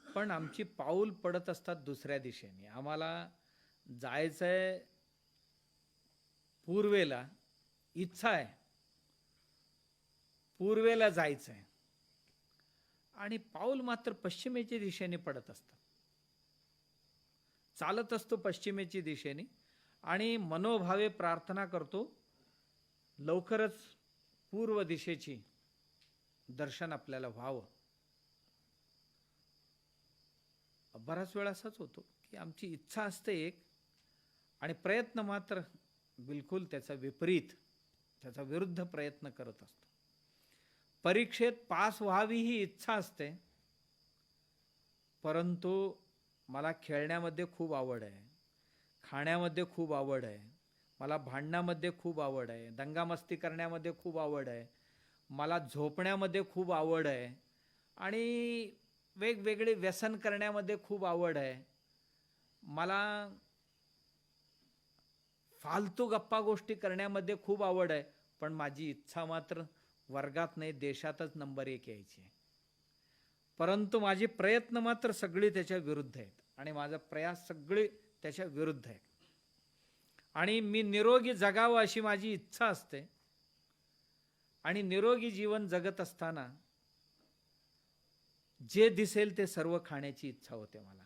पण आमची पाऊल पडत असतात दुसऱ्या दिशेने. आम्हाला जायचंय पूर्वेला, इच्छा आहे पूर्वेला जायचंय आणि पाऊल मात्र पश्चिमेच्या दिशेने पडत असतात. चालत असतो पश्चिमेच्या दिशेने आणि मनोभावे प्रार्थना करतो लवकरच पूर्व दिशेची दर्शन आपल्याला व्हावं. बराच वेळा असाच होतो की आमची इच्छा असते एक आणि प्रयत्न मात्र बिलकुल त्याचा विपरीत, त्याचा विरुद्ध प्रयत्न करत असतो. परीक्षेत पास व्हावी ही इच्छा असते, परंतु मला खेळण्यामध्ये खूप आवड आहे, खाण्यामध्ये खूप आवड आहे, मला भांडण्यामध्ये खूप आवड आहे, दंगामस्ती करण्यामध्ये खूप आवड आहे, मला झोपण्यामध्ये खूप आवड आहे आणि वेगवेगळे व्यसन करण्यामध्ये खूप आवड आहे. मला फालतू गप्पा गोष्टी करण्यामध्ये खूप आवड आहे, पण माझी इच्छा मात्र वर्गात नाही देशातच नंबर 1 यायची आहे. परंतु माझे प्रयत्न मात्र सगळे त्याच्या विरुद्ध आहेत आणि माझा प्रयास सगळे त्याच्या विरुद्ध आहेत. आणि मी निरोगी जगावं अशी माझी इच्छा असते आणि निरोगी जीवन जगत असताना जे दिसेल ते सर्व खाण्याची इच्छा होते मला.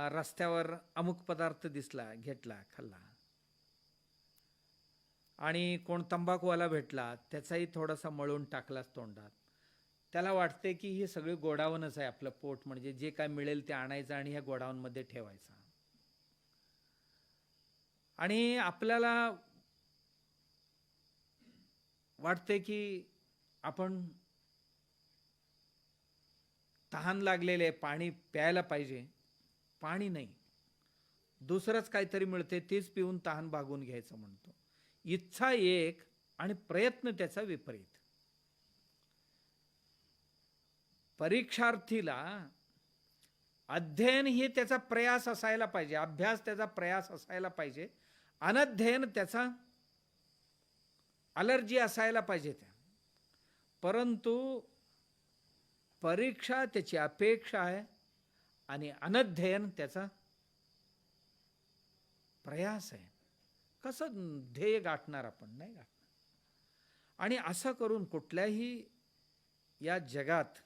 रस्त्यावर अमुक पदार्थ दिसला, घेतला, खाल्ला. आणि कोण तंबाखूवाला भेटला, त्याचाही थोडासा मळून टाकलाच तोंडात. त्याला वाटते की हे सगळे गोडावनच आहे आपलं पोट, म्हणजे जे काय मिळेल ते आणायचं आणि ह्या गोडाऊनमध्ये ठेवायचं. आणि आपल्याला वाटते की आपण तहान लागलेले, पाणी प्यायला पाहिजे. पाणी नाही, दुसरंच काहीतरी मिळते तेच पिऊन तहान भागून घ्यायचं म्हणतो. इच्छा एक आणि प्रयत्न त्याचा विपरीत. परीक्षार्थीला अध्ययन हे त्याचा प्रयास असायला पाहिजे, अभ्यास त्याचा प्रयास असायला पाहिजे, अनध्ययन त्याचा अलर्जी असायला पाहिजे त्या. परंतु परीक्षा त्याची अपेक्षा आहे आणि अनध्ययन त्याचा प्रयास आहे. कसं ध्येय गाठणार आपण? नाही गाठणार. आणि असं करून कुठल्याही या जगात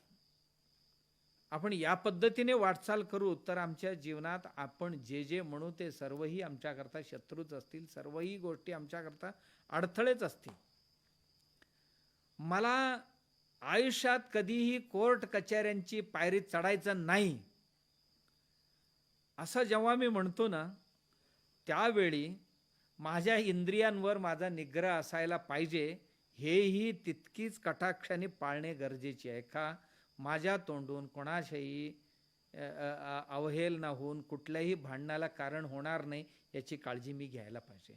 आपण या पद्धतीने वाटचाल करू तर आमच्या जीवनात आपण जे जे म्हणू ते सर्वही आमच्याकरता शत्रूच असतील, सर्वही गोष्टी आमच्याकरता अडथळेच असतील. मला आयुष्यात कधीही कोर्ट कचेऱ्यांची पायरी चढायचं नाही असं जेव्हा मी म्हणतो ना, त्यावेळी माझ्या इंद्रियांवर माझा निग्रह असायला पाहिजे, हेही तितकीच कटाक्षाने पाळणे गरजेचे आहे. का माझ्या तोंडून कोणाशाही अवहेल न होऊन कुठल्याही भांडणाला कारण होणार नाही याची काळजी मी घ्यायला पाहिजे.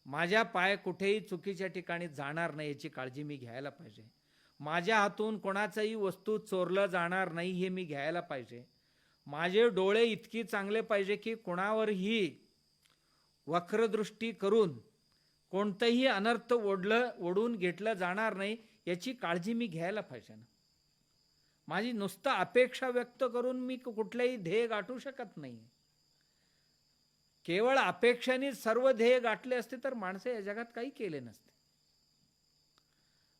माझ्या पाय कुठेही चुकीच्या ठिकाणी जाणार नाही याची काळजी मी घ्यायला पाहिजे. माझ्या हातून कोणाचाही वस्तू चोरलं जाणार नाही हे मी घ्यायला पाहिजे. माझे डोळे इतकी चांगले पाहिजे की कोणावरही वक्रदृष्टी करून कोणतंही अनर्थ ओढून घेतलं जाणार नाही याची काळजी मी घ्यायला पाहिजे ना. माझी नुसतं अपेक्षा व्यक्त करून मी कुठलेही ध्येय गाठू शकत नाही. केवळ अपेक्षांनी सर्व ध्येय गाठले असते तर माणसे या जगात काही केले नसते.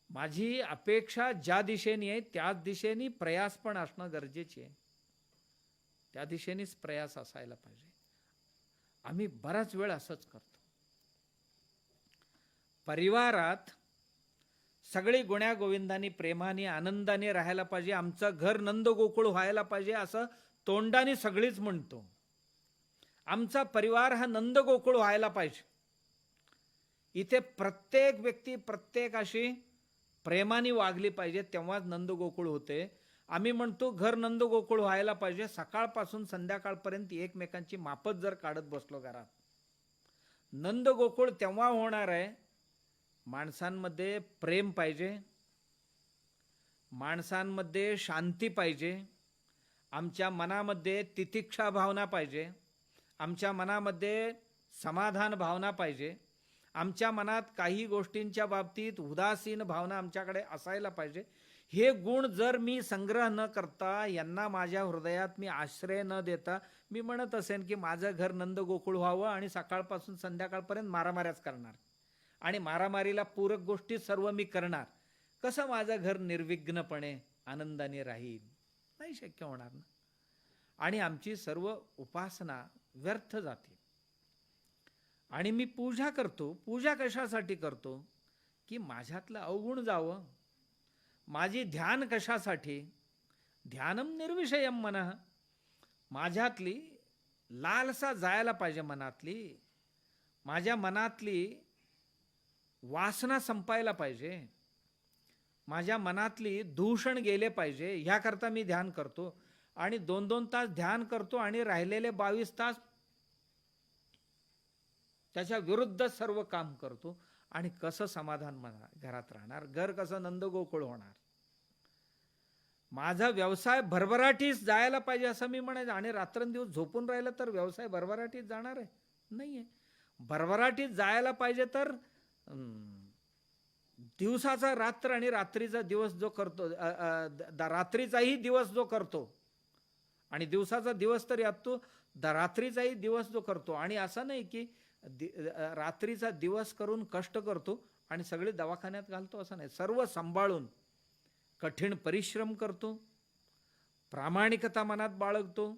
माझी अपेक्षा ज्या दिशेने आहे त्याच दिशेने प्रयास पण असणं गरजेचे आहे. त्या दिशेनेच प्रयास असायला पाहिजे. आम्ही बराच वेळ असंच करतो. परिवारात सगळी गुण्या गोविंदाने प्रेमाने आनंदाने राहायला पाहिजे. आमचं घर नंद गोकुळ व्हायला पाहिजे असं तोंडाने सगळीच म्हणतो. आमचा परिवार हा नंद गोकुळ व्हायला पाहिजे. इथे प्रत्येक व्यक्ती प्रत्येकाशी प्रेमाने वागली पाहिजे, तेव्हाच नंद गोकुळ होते. आम्ही म्हणतो घर नंद गोकुळ व्हायला पाहिजे. सकाळपासून संध्याकाळपर्यंत एकमेकांची मापच जर काढत बसलो घरात, नंद गोकुळ तेव्हा होणार आहे. माणसांमध्ये प्रेम पाहिजे, माणसांमध्ये शांती पाहिजे, आमच्या मनामध्ये तितिक्षा भावना पाहिजे, आमच्या मनामध्ये समाधान भावना पाहिजे, आमच्या मनात काही गोष्टींच्या बाबतीत उदासीन भावना आमच्याकडे असायला पाहिजे. हे गुण जर मी संग्रह न करता, यांना माझ्या हृदयात मी आश्रय न देता मी म्हणत असेन की माझं घर नंद गोकुळ व्हावं आणि सकाळपासून संध्याकाळपर्यंत मारामाऱ्याच करणार आणि मारामारीला पूरक गोष्टी सर्व मी करणार, कसं माझं घर निर्विघ्नपणे आनंदाने राहील? नाही शक्य होणार ना. आणि आमची सर्व उपासना व्यर्थ जाते. आणि मी पूजा करतो. पूजा कशासाठी करतो? की माझ्यातलं अवगुण जावं. माझी ध्यान कशासाठी? ध्यानम निर्विषयम मनः. माझ्यातली लालसा जायला पाहिजे मनातली, माझ्या मनातली वासना संपायला पाहिजे, माझ्या मनातली दूषण गेले पाहिजे. ह्याकरता मी ध्यान करतो. आणि 2-2 तास ध्यान करतो आणि राहिलेले 22 तास त्याच्या विरुद्ध सर्व काम करतो. आणि कसं समाधान घरात राहणार? घर कसं नंदगोकुळ होणार? माझा व्यवसाय भरभराटीस जायला पाहिजे असं मी म्हणायचं. आणि रात्रंदिवस झोपून राहिलं तर व्यवसाय भरभराटीत जाणार आहे? नाहीये. भरभराटीत जायला पाहिजे तर दिवसाचा रात्र आणि रात्रीचा दिवस जो करतो, रात्रीचाही दिवस जो करतो आणि दिवसाचा दिवस तर यातो, रात्रीचाही दिवस जो करतो. आणि असं नाही की रात्रीचा दिवस करून कष्ट करतो आणि सगळे दवाखान्यात घालतो, असं नाही. सर्व सांभाळून कठीण परिश्रम करतो, प्रामाणिकता मनात बाळगतो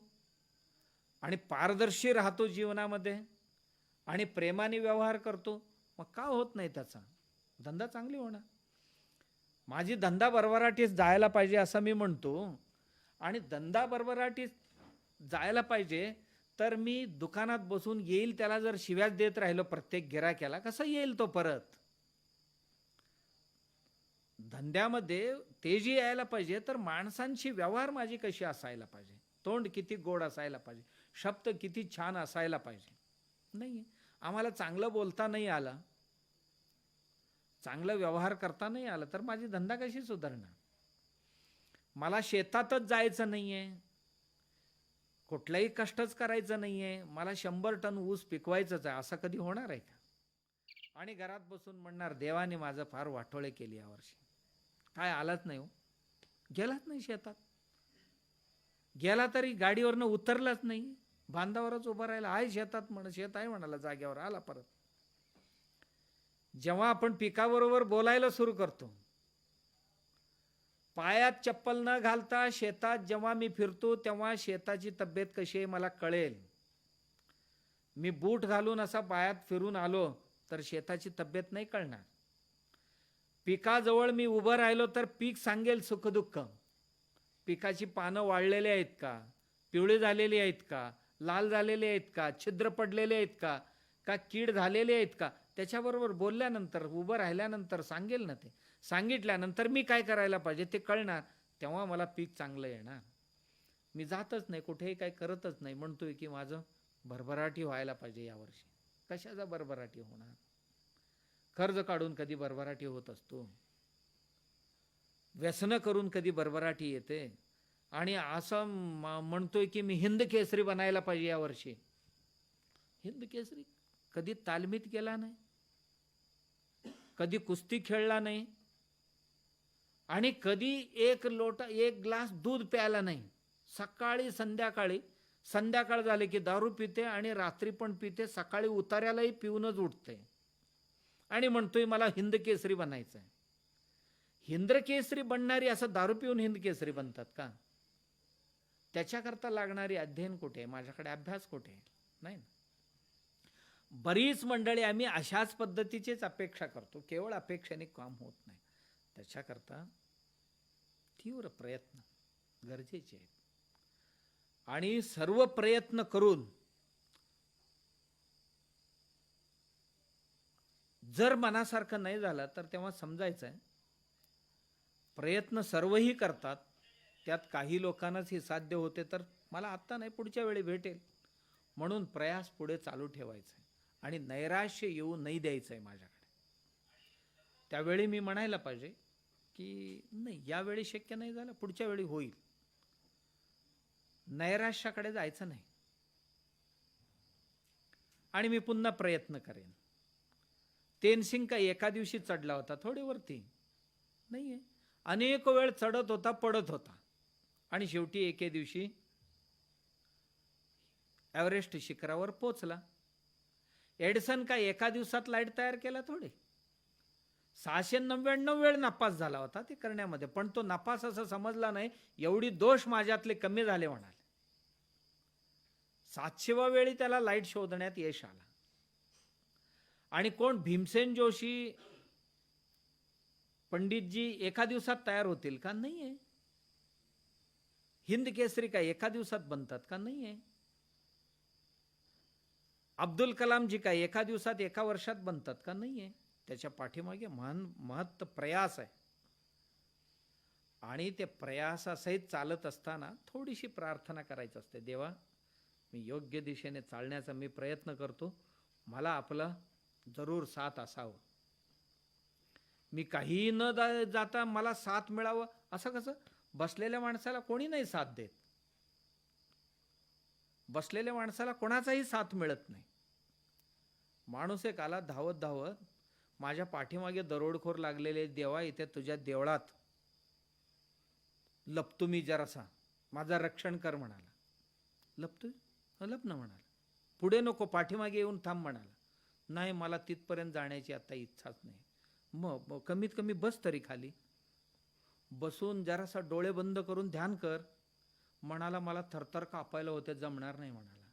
आणि पारदर्शी राहतो जीवनामध्ये आणि प्रेमाने व्यवहार करतो. मग का होत नाही त्याचा? धंदा चांगली होणार. माझी धंदा भरभराटीस जायला पाहिजे असं मी म्हणतो. आणि धंदा भरभराटीस जायला पाहिजे तर मी दुकानात बसून येईल त्याला जर शिव्याच देत राहिलो प्रत्येक गिराक्याला, कसं येईल तो परत? धंद्यामध्ये तेजी यायला पाहिजे तर माणसांशी व्यवहार माझी कशी असायला पाहिजे, तोंड किती गोड असायला पाहिजे, शब्द किती छान असायला पाहिजे. नाही, आम्हाला चांगलं बोलता नाही आलं, चांगलं व्यवहार करता नाही आलं तर माझी धंदा कशी सुधारणार? मला शेतातच जायचं नाहीये, कुठलाही कष्टच करायचं नाहीये, मला 100 टन ऊस पिकवायचंच आहे, असं कधी होणार आहे का? आणि घरात बसून म्हणणार देवाने माझं फार वाटोळे केली यावर्षी, काय आलाच नाही हो, गेलाच नाही शेतात, गेला तरी गाडीवरनं उतरलाच नाही, बांधावरच उभा राहिला, आहे शेतात म्हण, शेत आहे म्हणाला जाग्यावर, आला परत. जेव्हा आपण पिकाबरोबर बोलायला सुरू करतो, पायात चप्पल न घालता शेतात जेव्हा मी फिरतो तेव्हा शेताची तब्येत कशी आहे मला कळेल. मी बूट घालून असा पायात फिरून आलो तर शेताची तब्येत नाही कळणार. पिकाजवळ मी उभं राहिलो तर पीक सांगेल सुखदुःख. पिकाची पानं वाळलेली आहेत का, पिवळी झालेली आहेत का, लाल झालेली आहेत का, छिद्र पडलेले आहेत का, का कीड झालेली आहेत का, त्याच्याबरोबर बोलल्यानंतर उभं राहिल्यानंतर सांगेल ना. ते सांगितल्यानंतर मी काय करायला पाहिजे ते कळणार, तेव्हा मला पीक चांगलं येणार. मी जातच नाही, कुठेही काय करतच नाही, म्हणतोय की माझं भरभराटी व्हायला पाहिजे यावर्षी. कशाचा भरभराटी होणार? कर्ज काढून कधी भरभराटी होत असतो? व्यसनं करून कधी भरभराटी येते? आणि असं म्हणतोय की मी हिंद केसरी बनायला पाहिजे यावर्षी. हिंद केसरी कधी तालमीत गेला नाही, कधी कुस्ती खेळला नाही आणि कधी एक ग्लास दूध प्यायला नाही. सकाळी संध्याकाळी, संध्याकाळ झाले की दारू पिते आणि रात्री पण पिते, सकाळी उतार्यालाही पिऊनच उठते आणि म्हणतोय मला हिंद केसरी बनायचं आहे. हिंद केसरी बनणारी असं दारू पिऊन हिंद केसरी बनतात का? त्याच्याकरता लागणारी अध्ययन कुठे? माझ्याकडे अभ्यास कुठे? नाही ना. बरीच मंडळी आम्ही अशाच पद्धतीचीच अपेक्षा करतो. केवळ अपेक्षेने काम होत नाही. त्याच्याकरता तीव्र प्रयत्न गरजेचे आहेत. आणि सर्व प्रयत्न करून जर मनासारखं नाही झालं तर तेव्हा समजायचं आहे प्रयत्न सर्वही करतात, त्यात काही लोकांनाच हे साध्य होते, तर मला आत्ता नाही पुढच्या वेळी भेटेल म्हणून प्रयास पुढे चालू ठेवायचा आहे आणि नैराश्य येऊ नाही द्यायचं आहे माझ्याकडे. त्यावेळी मी म्हणायला पाहिजे की नाही, यावेळी शक्य नाही झालं, पुढच्या वेळी होईल. नैराश्याकडे जायचं नाही आणि मी पुन्हा प्रयत्न करेन. तेनसिंग काही एका दिवशी चढला होता थोडी वरती? नाहीये, अनेक वेळ चढत होता, पडत होता आणि शेवटी एके दिवशी एव्हरेस्ट शिखरावर पोचला. एडिसन काय एका दिवसात लाईट तयार केला थोडे? 699 वेळ नापास झाला होता ते करण्यामध्ये, पण तो नापास असं समजला नाही. एवढी दोष माझ्यातले कमी झाले म्हणाले. 700व्या वेळी त्याला लाईट शोधण्यात यश आला. आणि कोण? भीमसेन जोशी पंडितजी एका दिवसात तयार होतील का? नाहीये. हिंद केसरी काय एका दिवसात बनतात का? नाहीये. अब्दुल कलामजी काय एका दिवसात, एका वर्षात बनतात का? नाहीये. त्याच्या पाठीमागे महत्व प्रयास आहे आणि ते प्रयासासहित चालत असताना थोडीशी प्रार्थना करायची असते. देवा, मी योग्य दिशेने चालण्याचा मी प्रयत्न करतो, मला आपला जरूर साथ असावं. मी काही न जाता मला साथ मिळावं असं कसं? बसलेल्या माणसाला कोणी नाही साथ देत. बसलेल्या माणसाला कोणाचाही साथ मिळत नाही. माणूस एक आला धावत धावत, माझ्या पाठीमागे दरोडखोर लागलेले, देवा इथे तुझ्या देवळात लपतो मी जरासा, माझा रक्षण कर म्हणाला. लपतोय? लपणं म्हणाला. पुढे नको, पाठीमागे येऊन थांब म्हणाला. नाही, मला तिथपर्यंत जाण्याची आता इच्छाच नाही. मग कमीत कमी बस तरी खाली. बसून जरासा डोळे बंद करून ध्यान कर म्हणाला. मला थरथर कापायला होते, जमणार नाही म्हणाला.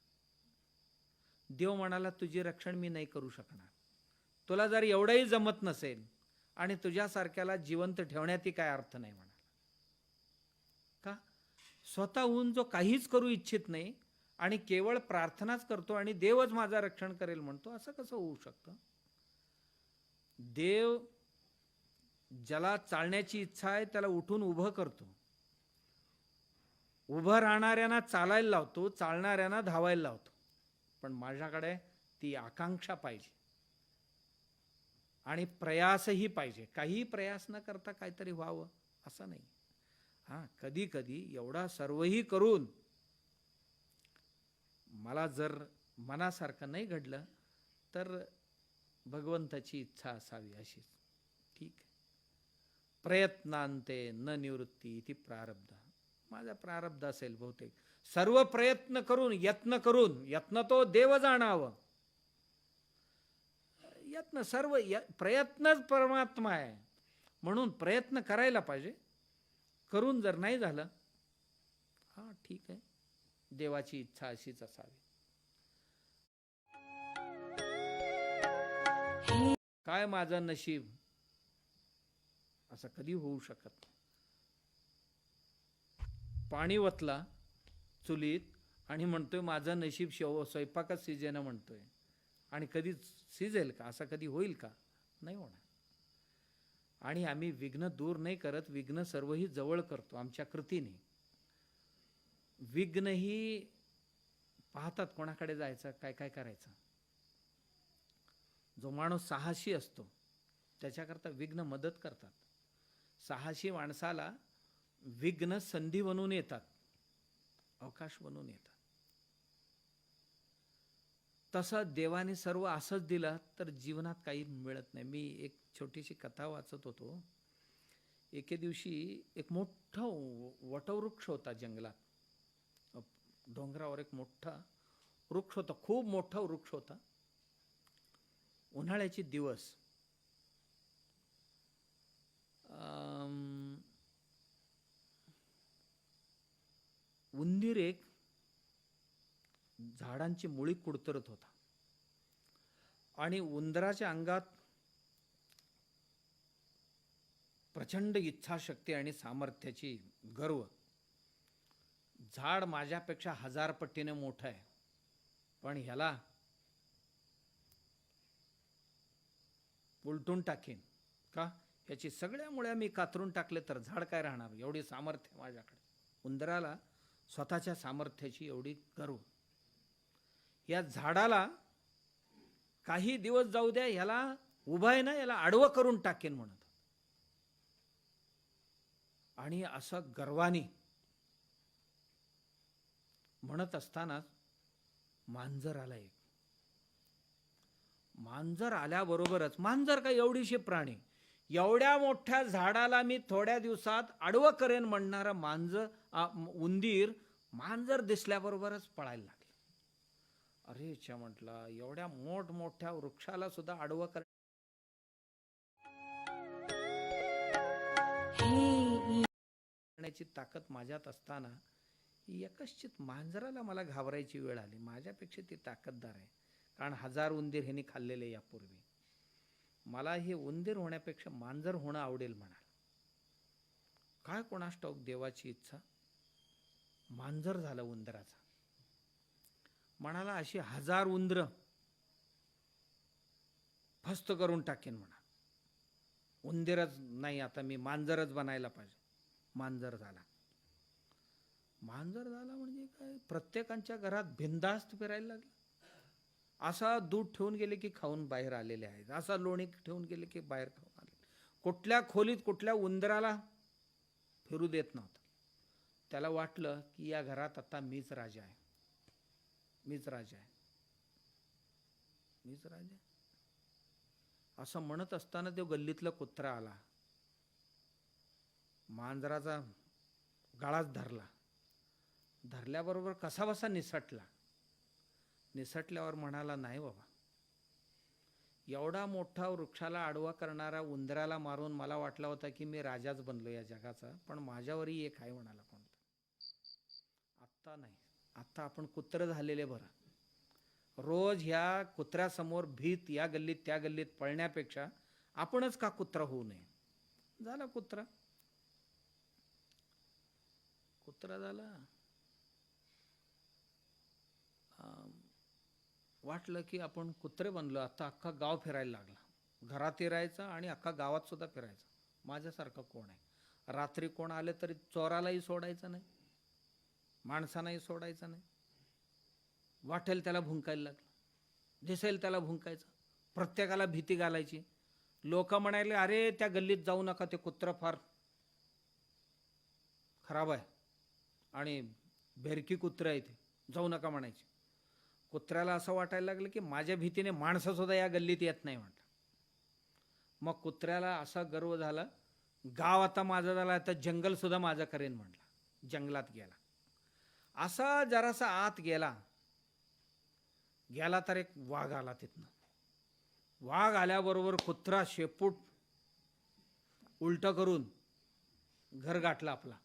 देव म्हणाला, तुझी रक्षण मी नाही करू शकणार. तुला जर एवढंही जमत नसेल आणि तुझ्यासारख्याला जिवंत ठेवण्यातही काय अर्थ नाही म्हणाला. का? स्वतःहून जो काहीच करू इच्छित नाही आणि केवळ प्रार्थनाच करतो आणि देवच माझं रक्षण करेल म्हणतो, असं कसं होऊ शकतं? देव ज्याला चालण्याची इच्छा आहे त्याला उठून उभं करतो. उभं राहणाऱ्यांना चालायला लावतो, चालणाऱ्यांना धावायला लावतो. पण माझ्याकडे ती आकांक्षा पाहिजे आणि प्रयासही पाहिजे. काही प्रयास न करता काहीतरी व्हावं असं नाही. कधी कधी एवढा सर्वही करून मला जर मनासारखं नाही घडलं तर भगवंताची इच्छा असावी अशीच. ठीक आहे. प्रयत्नांते न निवृत्ती इति प्रारब्ध. माझा प्रारब्ध असेल बहुतेक. सर्व प्रयत्न करून, यत्न तो देव जाणावं. यत्न सर्व प्रयत्नच परमात्मा आहे म्हणून प्रयत्न करायला पाहिजे. करून जर नाही झालं, ठीक आहे, देवाची इच्छा अशीच असावी. काय माझं नशीब असं कधी होऊ शकत. पाणी वतला चुलीत आणि म्हणतोय माझं नशीब स्वयंपाकच शिजेना म्हणतोय. आणि कधी शिजेल का? असं कधी होईल का? नाही होणार. आणि आम्ही विघ्न दूर नाही करत, विघ्न सर्वही जवळ करतो आमच्या कृतीने. विघ्न ही पाहतात कोणाकडे जायचं, काय काय करायचं. जो माणूस साहसी असतो त्याच्याकरता विघ्न मदत करतात. साहसी माणसाला विघ्न संधी बनून येतात, अवकाश बनून येतात. तसं देवाने सर्व असंच दिलं तर जीवनात काही मिळत नाही. मी एक छोटीशी कथा वाचत होतो. एके दिवशी एक मोठा वटवृक्ष होता जंगलात. डोंगरावर एक मोठा वृक्ष होता, खूप मोठा वृक्ष होता. उन्हाळ्याचे दिवस. उंदीर एक झाडांची मुळी कुडतरत होता आणि उंदराच्या अंगात प्रचंड इच्छाशक्ती आणि सामर्थ्याची गर्व. झाड माझ्यापेक्षा 1000 पटीने मोठं आहे, पण ह्याला उलटून टाकेन का, ह्याची सगळ्या मुळ्या मी कातरून टाकले तर झाड काय राहणार, एवढी सामर्थ्य माझ्याकडे. उंदराला स्वतःच्या सामर्थ्याची एवढी गर्व. या झाडाला काही दिवस जाऊ द्या, ह्याला उभा आहे ना, याला आडवं करून टाकेन म्हणत. आणि असं गर्वानी म्हणत असताना मांजर आला एक. मांजर आल्याबरोबरच, मांजर का एवढीशी प्राणी, एवढ्या मोठ्या झाडाला मी थोड्या दिवसात आडवं करेन म्हणणारा उंदीर मांजर दिसल्याबरोबरच पळायला लागला. अरे च्या म्हटला, एवढ्या मोठमोठ्या वृक्षाला सुद्धा आडवं करण्याची ताकद माझ्यात असताना एकश्चित मांजराला मला घाबरायची वेळ आली. माझ्यापेक्षा ती ताकददार आहे, कारण 1000 उंदीर ह्यांनी खाल्लेले यापूर्वी. मला हे उंदीर होण्यापेक्षा मांजर होणं आवडेल म्हणाल. काय कोणास ठाऊक देवाची इच्छा, मांजर झालं उंदराचा. म्हणाला अशी 1000 उंदर फस्त करून टाकेन म्हणा. उंदीरच नाही, आता मी मांजरच बनायला पाहिजे. मांजर झाला. मांजर झाला म्हणजे काय, प्रत्येकाच्या घरात बिनधास्त फिरायला लागला. असा दूध ठेवून गेले की खाऊन बाहेर आलेले आहेत, असा लोणी ठेवून गेले की बाहेर खाऊन आले. कुठल्या खोलीत कुठल्या उंदराला फिरू देत नव्हता. त्याला वाटलं की या घरात आता मीच राजा आहे, मीच राजा आहे, मीच राजा आहे. असं म्हणत असताना तो गल्लीतला कुत्रा आला. मांजराचा गळाच धरला. धरल्याबरोबर कसाबसा निसटला. निसटल्यावर म्हणाला, नाही बाबा, एवढा मोठा वृक्षाला आडवा करणारा उंदराला मारून मला वाटला होता की मी राजाच बनलो या जगाचा, पण माझ्यावरही एक आहे म्हणाला कोणता. आत्ता नाही, आत्ता आपण कुत्र झालेले बरं. रोज ह्या कुत्र्यासमोर भीत या गल्लीत त्या गल्लीत पळण्यापेक्षा आपणच का कुत्रा होऊ नये. झाला कुत्रा. कुत्रा झाला. वाटलं की आपण कुत्रे बनलो. आता अख्खा गाव फिरायला लागला. घरातही राहायचा आणि अख्खा गावात सुद्धा फिरायचा. माझ्यासारखं कोण आहे. रात्री कोण आले तरी चोरालाही सोडायचं नाही, माणसांनाही सोडायचं नाही. वाटेल त्याला भुंकायला लागलं, दिसेल त्याला भुंकायचं. प्रत्येकाला भीती घालायची. लोक म्हणायले, अरे त्या गल्लीत जाऊ नका, ते कुत्रं फार खराब आहे आणि बेरकी कुत्रं आहे, ते जाऊ नका म्हणायचे. कुत्र्याला असं वाटायला लागलं की माझ्या भीतीने माणसं सुद्धा या गल्लीत येत नाही म्हटलं. मग कुत्र्याला असा गर्व झाला, गाव आता माझं झालं, आता जंगल सुद्धा माझं करेन म्हटलं. जंगलात गेला. असा जरासा आत गेला तर एक वाघ आला तिथनं. वाघ आल्याबरोबर कुत्रा शेपूट उलट करून घर गाठला आपला.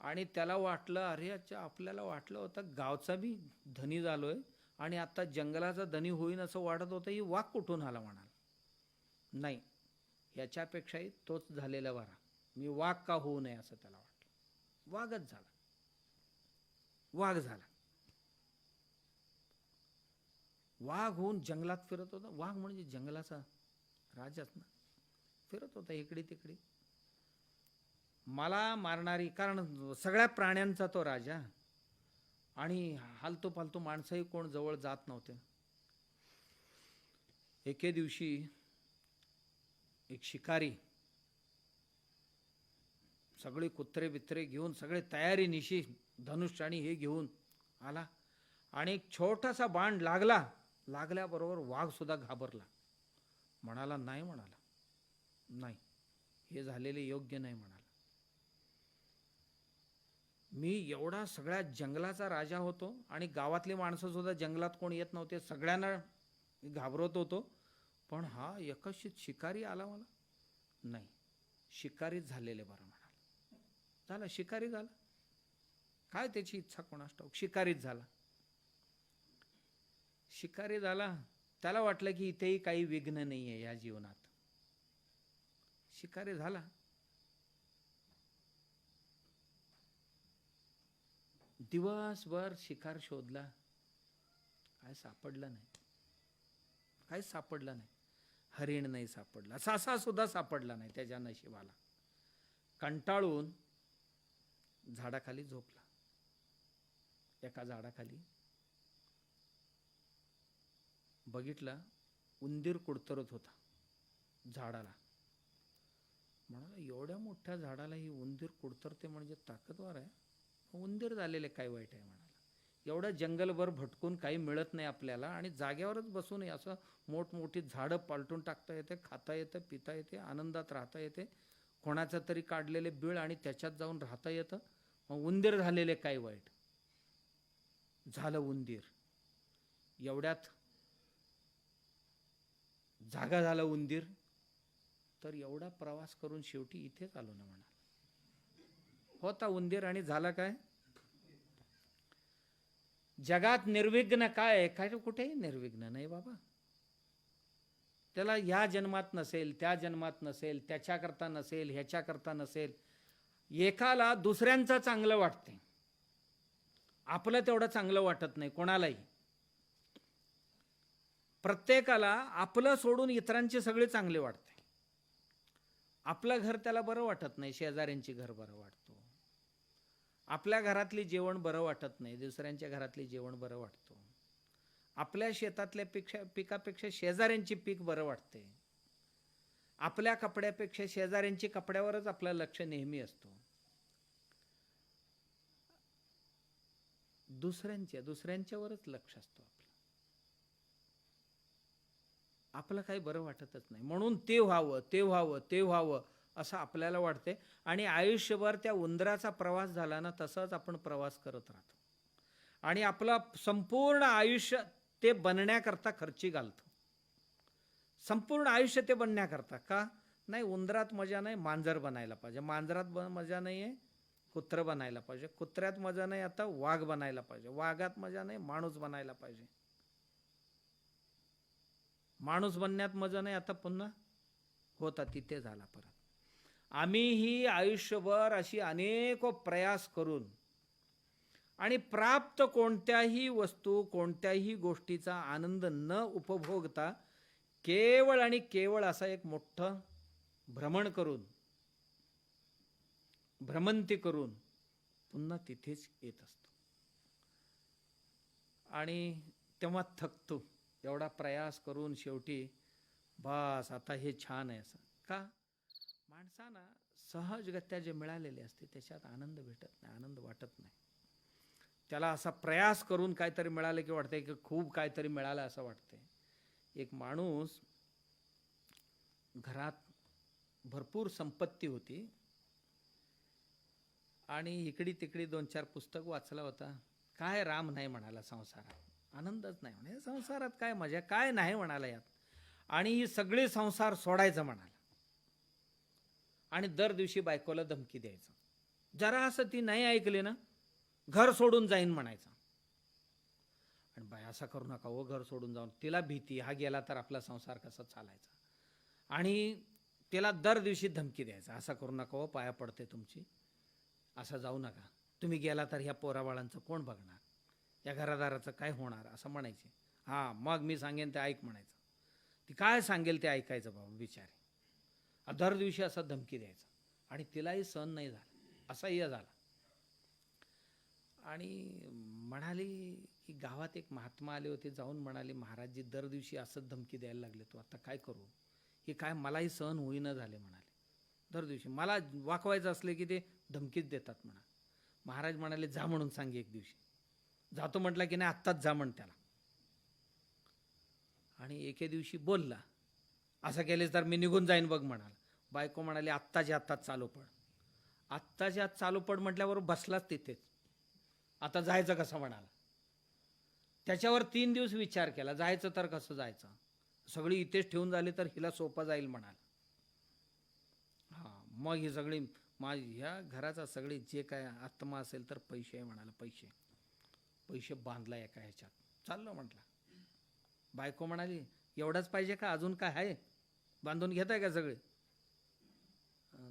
आणि त्याला वाटलं, अरे अच्छा, आपल्याला वाटलं होतं गावचा बी धनी झालोय आणि आता जंगलाचा धनी होईन असं वाटत होतं. ही वाघ कुठून आला म्हणाल. नाही, याच्यापेक्षाही तोच झालेला बरा. मी वाघ का होऊ नये असं त्याला वाटलं. वाघच झाला. वाघ झाला. वाघ होऊन जंगलात फिरत होता. वाघ म्हणजे जंगलाचा राजाच ना. फिरत होता इकडे तिकडे. मला मारणारी, कारण सगळ्या प्राण्यांचा तो राजा, आणि हालतो फालतू माणसंही कोण जवळ जात नव्हते. एके दिवशी एक शिकारी सगळे कुत्रे बित्रे घेऊन, सगळे तयारी निशी, धनुष्य आणि हे घेऊन आला आणि एक छोटासा बाण लागल्याबरोबर वाघ सुद्धा घाबरला. म्हणाला, नाही, म्हणाला, नाही, हे झालेले योग्य नाही म्हणाला. मी एवढा सगळ्या जंगलाचा राजा होतो आणि गावातली माणसं सुद्धा जंगलात कोण येत नव्हते, सगळ्यांना घाबरत होतो, पण हा एकशित शिकारी आला मला. नाही, शिकारीच झालेले बरं म्हणाला. झाला शिकारी झाला, काय त्याची इच्छा कोणास ठाऊक, शिकारीच झाला. शिकारी झाला, त्याला वाटलं की इथेही काही विघ्न नाही आहे या जीवनात. शिकारी झाला. दिवसभर शिकार शोधला, काय सापडलं नाही, काही सापडलं नाही. हरिण नाही सापडला, सासा सुद्धा सापडला नाही त्याच्या नशिबाला. कंटाळून झाडाखाली झोपला. एका झाडाखाली बघितला, उंदीर कुडतरत होता झाडाला. म्हणाला एवढ्या मोठ्या झाडाला ही उंदीर कुडतरते म्हणजे ताकदवर आहे. उंदीर झालेले काय वाईट आहे म्हणाला. एवढं जंगलभर भटकून काही मिळत नाही आपल्याला आणि जागेवरच बसून असं मोठमोठी झाडं पालटून टाकता येते, खाता येतं, पिता येते, आनंदात राहता येते. कोणाचं तरी काढलेले बीळ आणि त्याच्यात जाऊन राहता येतं. मग उंदीर झालेले काय वाईट. झालं उंदीर. एवढ्यात जागा झाला उंदीर. तर एवढा प्रवास करून शेवटी इथेच आलो ना म्हणाला. होता उंदीर आणि झाला काय. जगात निर्विघ्न काय आहे, काय कुठेही निर्विघ्न नाही बाबा. त्याला ह्या जन्मात नसेल, त्या जन्मात नसेल, त्याच्याकरता नसेल, ह्याच्याकरता नसेल. एकाला दुसऱ्यांचं चांगलं वाटते, आपलं तेवढं चांगलं वाटत नाही कोणालाही. प्रत्येकाला आपलं सोडून इतरांचे सगळे चांगले वाटते. आपलं घर त्याला बरं वाटत नाही, शेजाऱ्यांची घर बरं वाटतो. आपल्या घरातली जेवण बरं वाटत नाही, दुसऱ्यांच्या घरातली जेवण बरं वाटतो. आपल्या शेतातल्या पिकापेक्षा शेजाऱ्यांची पीक बरं वाटते. आपल्या कपड्यापेक्षा शेजाऱ्यांची कपड्यावरच आपलं लक्ष नेहमी असतो. दुसऱ्यांच्यावरच लक्ष असतो आपलं. आपलं काही बरं वाटतच नाही, म्हणून ते व्हावं, ते व्हावं, ते व्हावं असं आपल्याला वाटते. आणि आयुष्यभर त्या उंदराचा प्रवास झाला ना, तसाच आपण प्रवास करत राहतो आणि आपलं संपूर्ण आयुष्य ते बनण्याकरता खर्ची घालतो. संपूर्ण आयुष्य ते बनण्याकरता. का नाही, उंदरात मजा नाही, मांजर बनायला पाहिजे. मांजरात मजा नाही आहे, कुत्र बनायला पाहिजे. कुत्र्यात मजा नाही, आता वाघ बनायला पाहिजे. वाघात मजा नाही, माणूस बनायला पाहिजे. माणूस बनण्यात मजा नाही, आता पुन्हा होता तिथे झाला परत. आम्हीही आयुष्यभर अशी अनेक प्रयास करून आणि प्राप्त कोणत्याही वस्तू, कोणत्याही गोष्टीचा आनंद न उपभोगता केवळ आणि केवळ असा एक मोठं भ्रमण करून, भ्रमंती करून पुन्हा तिथेच येत असतो. आणि तेव्हा थकतो. एवढा प्रयास करून शेवटी बस आता हे छान आहे असं. का माणसांना सहजगत्या जे मिळालेले असते त्याच्यात आनंद भेटत नाही, आनंद वाटत नाही. त्याला असा प्रयास करून काहीतरी मिळालं की वाटतंय की खूप काहीतरी मिळालं असं वाटतंय. एक माणूस घरात भरपूर संपत्ती होती आणि इकडी तिकडी 2-4 पुस्तक वाचला होता. काय राम नाही म्हणाला संसारात, आनंदच नाही म्हणे संसारात, काय मजा काय नाही म्हणाला यात. आणि ही सगळी संसार सोडायचं म्हणाला आणि दर दिवशी बायकोला धमकी द्यायचं. जरा असं ती नाही ऐकली ना, घर सोडून जाईन म्हणायचं. आणि बाय असं करू नका हो, घर सोडून जाऊन. तिला भीती, हा गेला तर आपला संसार कसा चालायचा. आणि तिला दर दिवशी धमकी द्यायचा, असं करू नका हो, पाया पडते तुमची, असं जाऊ नका. तुम्ही गेला तर ह्या पोराबाळांचं कोण बघणार, या घरादाराचं काय होणार, असं म्हणायचे. हां मग मी सांगेन ते ऐक म्हणायचं. ती काय सांगेल ते ऐकायचं बाबा बिचारे. दर दिवशी असं धमकी द्यायचं आणि तिलाही सहन नाही झालं, असह्य झाला. आणि म्हणाली की गावात एक महात्मा आले होते, जाऊन म्हणाले महाराजजी दर दिवशी असंच धमकी द्यायला लागले, तो आता काय करू, हे काय मलाही सहन होईना झाले म्हणाले. दर दिवशी मला वाकवायचं असले की ते धमकीच देतात म्हणा. महाराज म्हणाले जा म्हणून सांगे एक दिवशी. जातो म्हटलं की नाही, आत्ताच जा म्हण त्याला. आणि एके दिवशी बोलला, असं केलेस तर मी निघून जाईन बघ म्हणाला. बायको म्हणाली आत्ताच्या आत्ताच चालू पड. आत्ताच्या आत चालू पड म्हटल्यावर बसलाच तिथेच. आता जायचं कसं म्हणाला. त्याच्यावर 3 दिवस विचार केला, जायचं तर कसं जायचं. सगळी इथेच ठेवून झाली तर हिला सोपं जाईल म्हणाला. हां, मग ही सगळी माझी ह्या घराचा सगळी जे काय आत्मा असेल तर पैसे आहे म्हणाला. पैसे बांधला एका ह्याच्यात. चाललो म्हटलं. बायको म्हणाली एवढंच पाहिजे का, अजून काय आहे, बांधून घेताय का सगळे.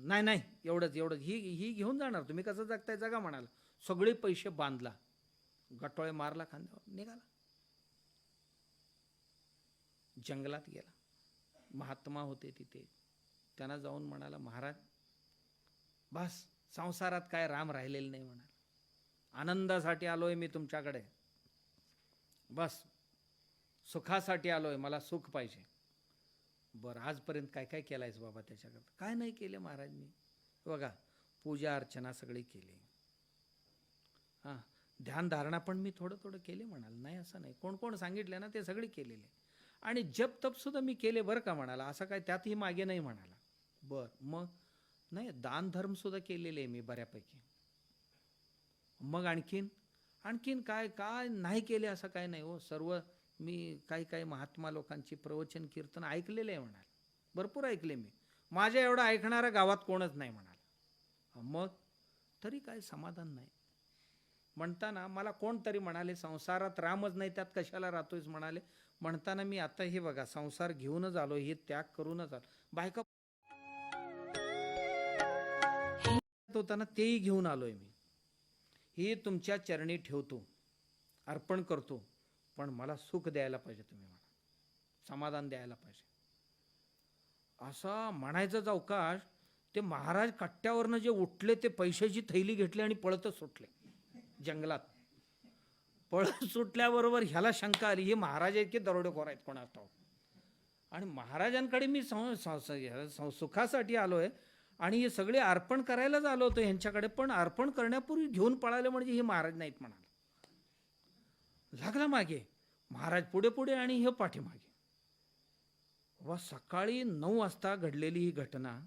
नाही एवढंच ही घेऊन जाणार, तुम्ही कसं जगताय जगा म्हणाला. सगळे पैसे बांधला, गटोळे मारला, खांद्यावर निघाला. जंगलात गेला. महात्मा होते तिथे. त्यांना जाऊन म्हणाला, महाराज बस संसारात काय राम राहिलेलं नाही म्हणाला. आनंदासाठी आलोय मी तुमच्याकडे, बस सुखासाठी आलोय, मला सुख पाहिजे. बरं आजपर्यंत काय काय केलायस बाबा त्याच्याकरता. काय नाही केले महाराज मी. बघा पूजा अर्चना सगळी केली. हां, ध्यानधारणा पण मी थोडं केले म्हणाल. नाही असं नाही, कोण कोण सांगितले ना ते सगळे केलेले. आणि जप तप सुद्धा मी केले बरं का म्हणाला. असं काय त्यातही मागे नाही म्हणाला. बरं मग नाही, दान धर्म सुद्धा केलेले मी बऱ्यापैकी. मग आणखीन काय काय नाही केले असं काय नाही हो. सर्व मी काही महात्मा लोकांची प्रवचन कीर्तन ऐकलेले आहे म्हणाल. भरपूर ऐकले मी. माझ्या एवढं ऐकणाऱ्या गावात कोणच नाही म्हणाल. मग तरी काय समाधान नाही. म्हणताना मला कोणतरी म्हणाले संसारात रामच नाही त्यात कशाला राहतोयस म्हणाले. म्हणताना मी आता हे बघा संसार घेऊनच आलो, हे त्याग करूनच आलो. बायका होताना तेही घेऊन आलोय मी. हे तुमच्या चरणी ठेवतो, अर्पण करतो, पण मला सुख द्यायला पाहिजे तुम्ही म्हणा, समाधान द्यायला पाहिजे. असा म्हणायचं अवकाश. ते महाराज कट्ट्यावरनं जे उठले ते पैशाची थैली घेतली आणि पळतच सुटले जंगलात. पळत सुटल्याबरोबर ह्याला शंका आली, हे महाराज आहेत की दरोडेखोर आहेत कोणास ठाऊक. आणि महाराजांकडे मी सुखासाठी आलोय आणि हे सगळे अर्पण करायलाच आलो होतो ह्यांच्याकडे, पण अर्पण करण्यापूर्वी घेऊन पळाले म्हणजे हे महाराज नाहीत म्हणाला. लागला मागे, महाराज पुढे आणि हे पाठीमागे. व सकाळी 9 वाजता घडलेली ही घटना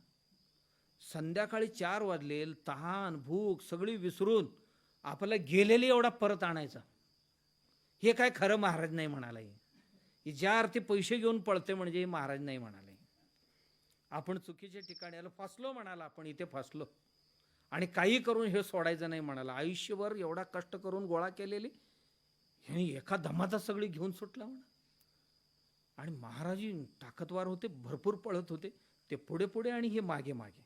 संध्याकाळी 4 वाजले. तहान भूक सगळी विसरून आपल्याला गेलेली एवढा परत आणायचा. हे काय खरं महाराज नाही म्हणाला. हे ज्या अर्थी पैसे घेऊन पळते म्हणजे हे महाराज नाही म्हणाले. आपण चुकीच्या ठिकाणी आलो, फसलो म्हणाला. आपण इथे फसलो आणि काही करून हे सोडायचं नाही म्हणाला. आयुष्यभर एवढा कष्ट करून गोळा केलेली हे एका दमात सगळी घेऊन सुटला म्हणा. आणि महाराज ताकदवार होते, भरपूर पळत होते. ते पुढे आणि हे मागे.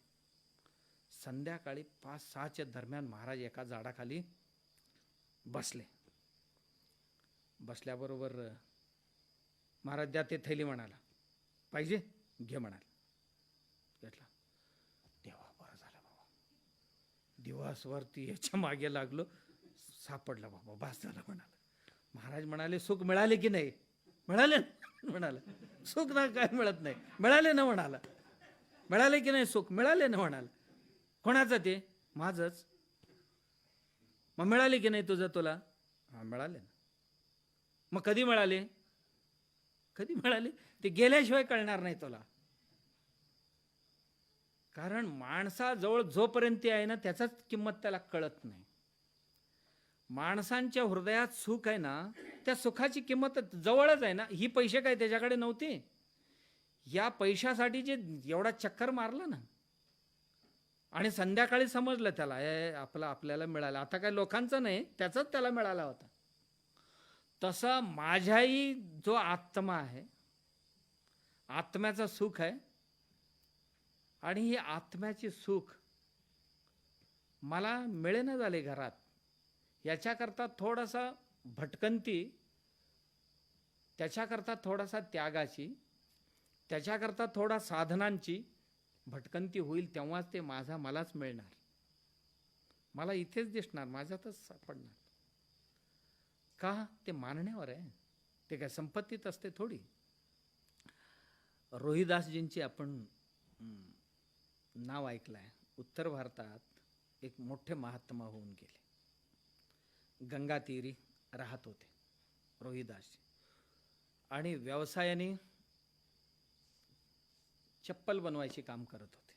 संध्याकाळी 5-6च्या दरम्यान महाराज एका झाडाखाली बसले. बसल्याबरोबर महाराज द्या ते थैली म्हणाला. पाहिजे घे म्हणाला. घेतला. देवा बरं झालं बाबा. दिवसभर याच्या मागे लागलो, सापडला बाबा, बास झालं म्हणाला. महाराज म्हणाले सुख मिळाले की नाही. मिळाले म्हणाला. सुख ना काय मिळत नाही. मिळाले ना म्हणाला. मिळाले की नाही सुख. मिळाले ना म्हणाला. कोणाचं ते. माझंच. मग मिळाले की नाही तुझं तुला. हा मिळाले ना. मग कधी मिळाले. ते गेल्याशिवाय कळणार नाही तुला. कारण माणसाजवळ जोपर्यंत आहे ना त्याचाच किंमत त्याला कळत नाही. माणसांच्या हृदयात सुख आहे ना, त्या सुखाची किंमत जवळच आहे ना. ही पैसे काय त्याच्याकडे नव्हते. या पैशासाठी जे एवढा चक्कर मारला ना आणि संध्याकाळी समजलं त्याला आपल्याला मिळालं. आता काय लोकांचं नाही, त्याचाच त्याला मिळाला होता. तसा माझ्याही जो आत्मा आहे, आत्म्याचं सुख आहे आणि हे आत्म्याचे सुख मला मिळेना झाले घरात. याच्याकरता थोडासा भटकंती, त्याच्याकरता थोडासा त्यागाची, त्याच्याकरता थोडा साधनांची भटकंती होईल, तेव्हाच ते मलाच मिळणार. मला इथेच दिसणार, माझ्यातच सापडणार. का ते मानण्यावर आहे. ते काय संपत्तीत असते थोडी. रोहिदासजींची आपण नाव ऐकलं आहे. उत्तर भारतात एक मोठे महात्मा होऊन गेले. गंगा तीरी राहत होते रोहिदासजी आणि व्यवसायाने चप्पल बनवायचे काम करत होते.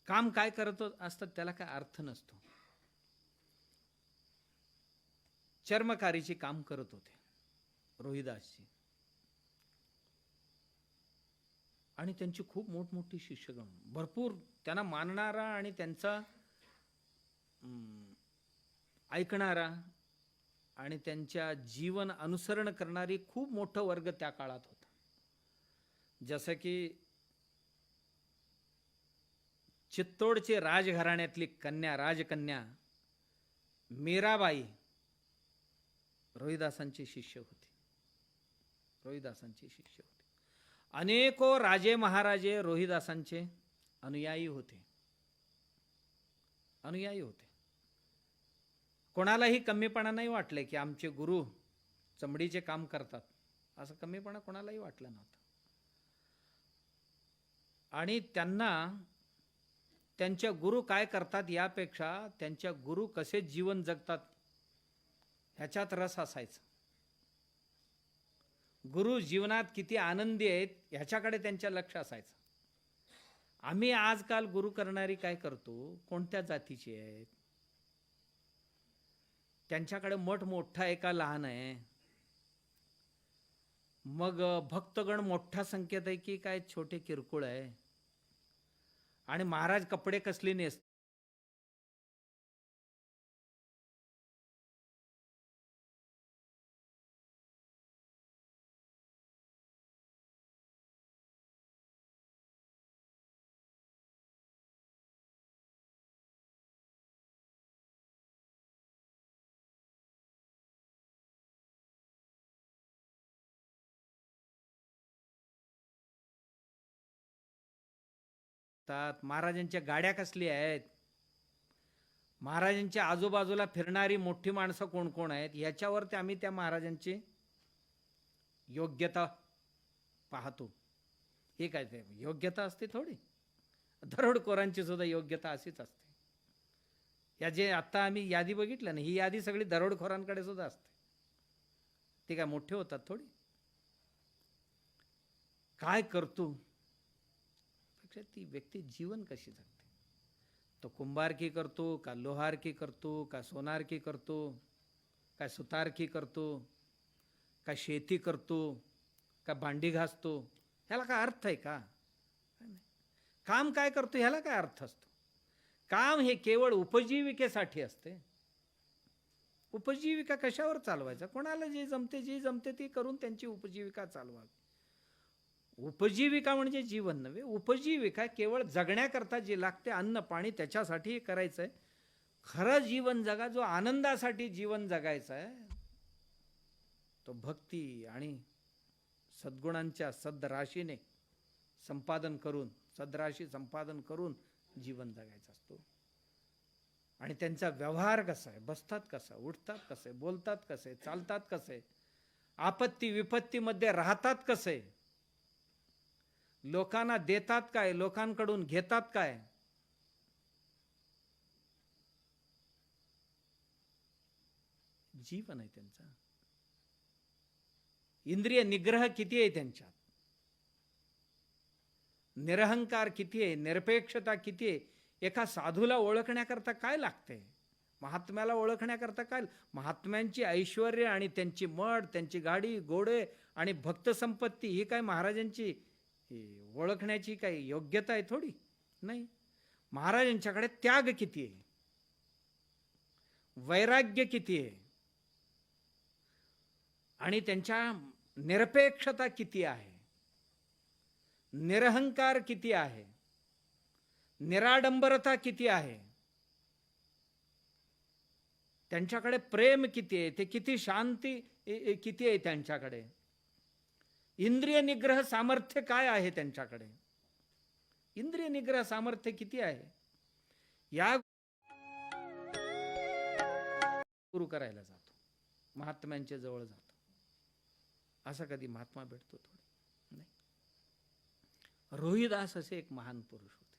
काम काय करत असतात त्याला काय अर्थ नसतो. चर्मकारीची काम करत होते रोहिदासजी, आणि त्यांची खूप मोठमोठी शिष्यगण, भरपूर त्यांना मानणारा आणि त्यांचा ऐकणारा आणि त्यांच्या जीवन अनुसरण करणारी खूप मोठं वर्ग त्या काळात होता. जसं की चित्तोडचे राजघराण्यातली कन्या, राजकन्या मीराबाई रोहिदासांची शिष्य होती. रोहिदासांची शिष्य होती. अनेको राजे महाराजे रोहिदासांचे अनुयायी होते. अनुयायी होते. कोणालाही कमीपणा नाही वाटले की आमचे गुरु चमडीचे काम करतात, असं कमीपणा कोणालाही वाटलं नव्हतं. आणि त्यांना त्यांच्या गुरु काय करतात यापेक्षा त्यांच्या गुरु कसे जीवन जगतात ह्याच्यात रस असायचा. गुरु जीवनात किती आनंदी आहेत ह्याच्याकडे त्यांच्या लक्ष असायचं. आम्ही आजकाल गुरु करणारी काय करतो, कोणत्या जातीचे आहेत, त्यांच्याकडे मठ मोठा आहे का लहान आहे, मग भक्तगण मोठ्या संख्येत आहे की काय छोटे किरकोळ आहे, आणि महाराज कपडे कसले नेसतात, महाराजांच्या गाड्या कसली आहेत, महाराजांच्या आजूबाजूला फिरणारी मोठी माणसं कोण कोण आहेत, याच्यावर आम्ही त्या महाराजांची योग्यता पाहतो. हे काय ते योग्यता असते थोडी, दरोडखोरांची सुद्धा योग्यता अशीच असते. या जे आता आम्ही यादी बघितलं ना, ही यादी सगळी दरोडखोरांकडे सुद्धा असते. ते काय मोठे होतात थोडी. काय करतो ती व्यक्ती जीवन कशी जगते, तो कुंभारकी करतो का लोहारकी करतो का सोनारकी करतो का सुतारकी करतो का शेती करतो का भांडी घासतो, ह्याला काय अर्थ आहे का? काम काय करतो ह्याला काय अर्थ असतो? काम हे केवळ उपजीविकेसाठी असते. उपजीविका कशावर चालवायचा? कोणाला जे जमते ती करून त्यांची उपजीविका चालवावी. उपजीविका म्हणजे जीवन नव्हे. उपजीविका केवळ जगण्याकरता जे लागते अन्न पाणी, त्याच्यासाठी हे करायचं आहे. खरं जीवन जगा, जो आनंदासाठी जीवन जगायचं आहे, तो भक्ती आणि सद्गुणांच्या सद्राशीने संपादन करून, सद्राशी संपादन करून जीवन जगायचं असतो. आणि त्यांचा व्यवहार कसा आहे, बसतात कसं, उठतात कसे, बोलतात कसे, चालतात कसे, आपत्ती विपत्तीमध्ये राहतात कसे, लोकांना देतात काय, लोकांकडून घेतात काय, जीवन आहे त्यांचा. इंद्रिय निग्रह किती आहे त्यांच्यात, निरहंकार किती आहे, निरपेक्षता किती आहे. एका साधूला ओळखण्याकरता काय लागते, महात्म्याला ओळखण्याकरता काय, महात्म्यांची ऐश्वर्य आणि त्यांची मठ, त्यांची गाडी घोडे आणि भक्त संपत्ती ही काय महाराजांची ओळखण्याची काही योग्यता आहे थोडी नाही. महाराजांच्याकडे त्याग किती आहे, वैराग्य किती आहे, आणि त्यांच्या निरपेक्षता किती आहे, निरहंकार किती आहे, निराडंबरता किती आहे, त्यांच्याकडे प्रेम किती आहे, ते किती शांती किती आहे त्यांच्याकडे, इंद्रिय निग्रह सामर्थ्य काय आहे त्यांच्याकडे, इंद्रिय निग्रह सामर्थ्य किती आहे. या गुरु करायला जातो, महात्म्यांच्या जवळ जातो. असा कधी महात्मा भेटतो थोडे नाही. रोहिदास असे एक महान पुरुष होते,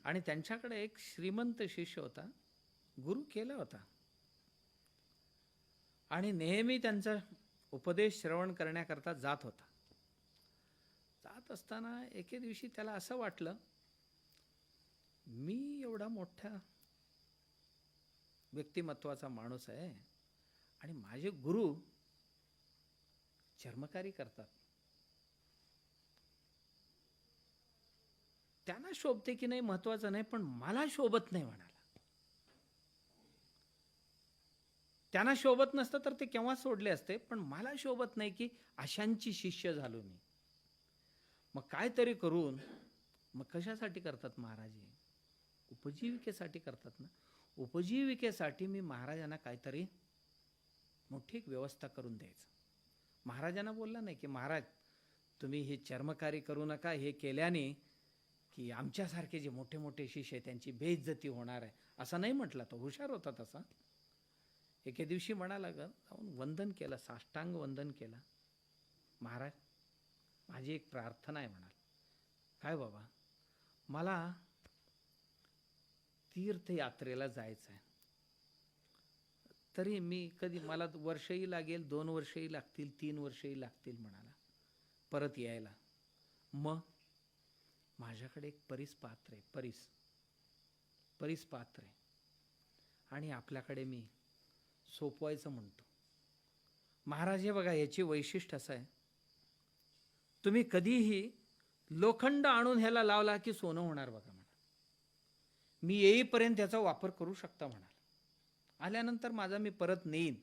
आणि त्यांच्याकडे एक श्रीमंत शिष्य होता, गुरु केला होता, आणि नेहमी त्यांचा उपदेश श्रवण करण्याकरता जात होता. जात असताना एके दिवशी त्याला असं वाटलं मी एवढा मोठा व्यक्तिमत्वाचा माणूस आहे आणि माझे गुरु चर्मकारी करतात, त्यांना शोभते की नाही महत्वाचं नाही, पण मला शोभत नाही म्हणाला. त्यांना शोभत नसतं तर ते केव्हा सोडले असते, पण मला शोभत नाही की अशांची शिष्य झालो मी. मग काहीतरी करून, मग कशासाठी करतात महाराज? उपजीविकेसाठी करतात ना. उपजीविकेसाठी मी महाराजांना काहीतरी मोठी एक व्यवस्था करून द्यायचं. महाराजांना बोलला नाही की महाराज तुम्ही हे चर्मकारी करू नका, हे केल्याने की आमच्यासारखे जे मोठे मोठे शिष्य आहे त्यांची बेइज्जती होणार आहे, असं नाही म्हटलं. तो हुशार होता तसा. एके दिवशी म्हणाला ग, जाऊन वंदन केलं, साष्टांग वंदन केलं. महाराज माझी एक प्रार्थना आहे म्हणाल. काय बाबा? मला तीर्थयात्रेला जायचं आहे. तरी मी कधी, मला वर्षही लागेल, 2 वर्षही लागतील, 3 वर्षही लागतील म्हणाला परत यायला. मग माझ्याकडे एक परीस पात्र आहे, परीस पात्र आहे, आणि आपल्याकडे मी सोपवायचं म्हणतो. महाराज हे बघा, याची वैशिष्ट्य असं आहे, तुम्ही कधीही लोखंड आणून ह्याला लावला की सोनं होणार बघा म्हणा. मी येईपर्यंत त्याचा वापर करू शकता म्हणाल. आल्यानंतर माझा मी परत नेईन,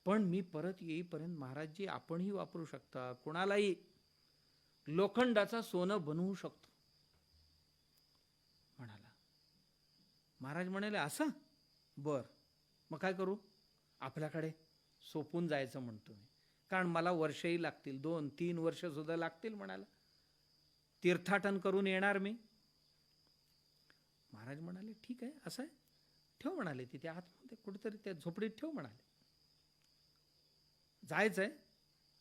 पण मी परत येईपर्यंत महाराजजी आपणही वापरू शकता, कोणालाही लोखंडाचा सोनं बनवू शकतो म्हणाला. महाराज म्हणाले असं? बर, मग काय करू? आपल्याकडे सोपून जायचं म्हणतो मी, कारण मला वर्षही लागतील, 2-3 वर्ष सुद्धा लागतील म्हणाला. तीर्थाटन करून येणार मी. महाराज म्हणाले ठीक आहे, असं आहे, ठेव म्हणाले, तिथे आतमध्ये कुठेतरी त्या झोपडीत ठेव म्हणाले. जायचंय,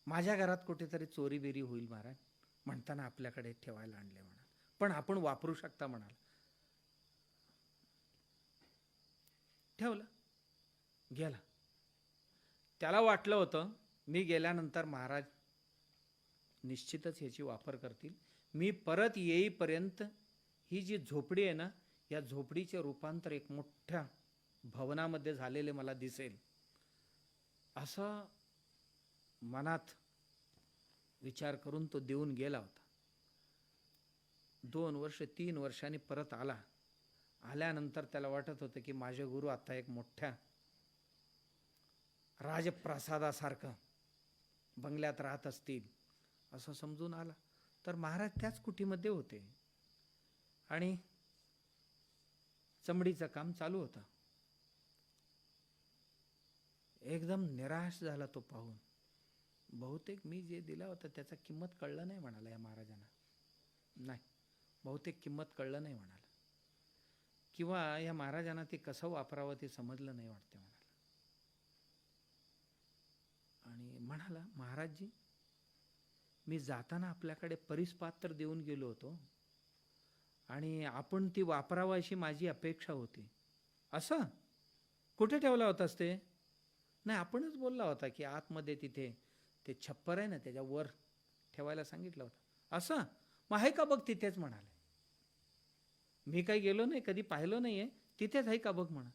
माझ्या घरात कुठेतरी चोरी बिरी होईल महाराज, म्हणताना आपल्याकडे ठेवायला आणले म्हणाल, पण आपण वापरू शकता म्हणाल. ठेवलं, गेला. त्याला वाटलं होतं मी गेल्यानंतर महाराज निश्चितच ह्याची वापर करतील, मी परत येईपर्यंत ही जी झोपडी आहे ना, या झोपडीचे रूपांतर एक मोठ्या भवनामध्ये झालेले मला दिसेल, असं मनात विचार करून तो देऊन गेला होता. 2 वर्ष 3 वर्षांनी परत आला. आल्यानंतर त्याला वाटत होतं की माझे गुरु आता एक मोठ्या राजप्रासादासारखं बंगल्यात राहत असतील असं समजून आला. तर महाराज त्याच कुटीमध्ये होते आणि चमडीचं काम चालू होतं. एकदम निराश झाला तो पाहून. बहुतेक मी जे दिला होता त्याचा किंमत कळलं नाही म्हणाला या महाराजांना. नाही, बहुतेक किंमत कळलं नाही म्हणाला, किंवा या महाराजांना ते कसं वापरावं ते समजलं नाही वाटते म्हणाला. आणि म्हणाला महाराजजी, मी जाताना आपल्याकडे परिसपात्र देऊन गेलो होतो आणि आपण ती वापरावं अशी माझी अपेक्षा होती. असं? कुठे ठेवला होतास ते? नाही, आपणच बोलला होता की आतमध्ये तिथे ते छप्पर आहे ना, त्याच्या वर ठेवायला सांगितलं होतं. असं? मग आहे का बघ तिथेच म्हणाले. मी काही गेलो नाही, कधी पाहिलं नाहीये, तिथेच आहे का बघ म्हणा.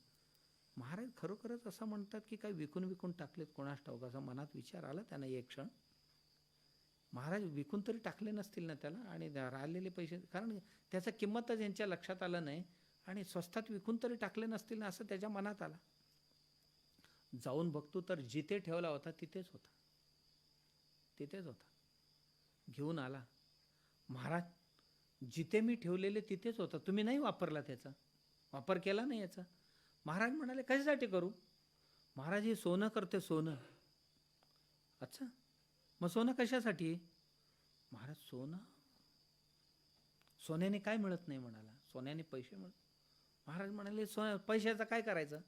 महाराज खरोखरच असं म्हणतात की काही विकून टाकलेत कोणास ठाऊक, असा मनात विचार आला त्यांना एक क्षण. महाराज विकून तरी टाकले नसतील ना त्याला, आणि राहिलेले पैसे, कारण त्याचा किंमतच यांच्या लक्षात आलं नाही, आणि स्वस्तात विकून तरी टाकले नसतील ना असं त्याच्या मनात आला. जाऊन बघतो तर जिथे ठेवला होता तिथेच होता, तिथेच होता. घेऊन आला. महाराज जिथे मी ठेवलेले तिथेच होता, तुम्ही नाही वापरला, त्याचा वापर केला नाही याचा. महाराज म्हणाले कशासाठी करू? महाराज हे सोनं करते, सोनं. अच्छा, मग सोनं कशासाठी? महाराज सोन्याने काय मिळत नाही म्हणाला. सोन्याने पैसे मिळत. महाराज म्हणाले पैशाचं काय करायचं?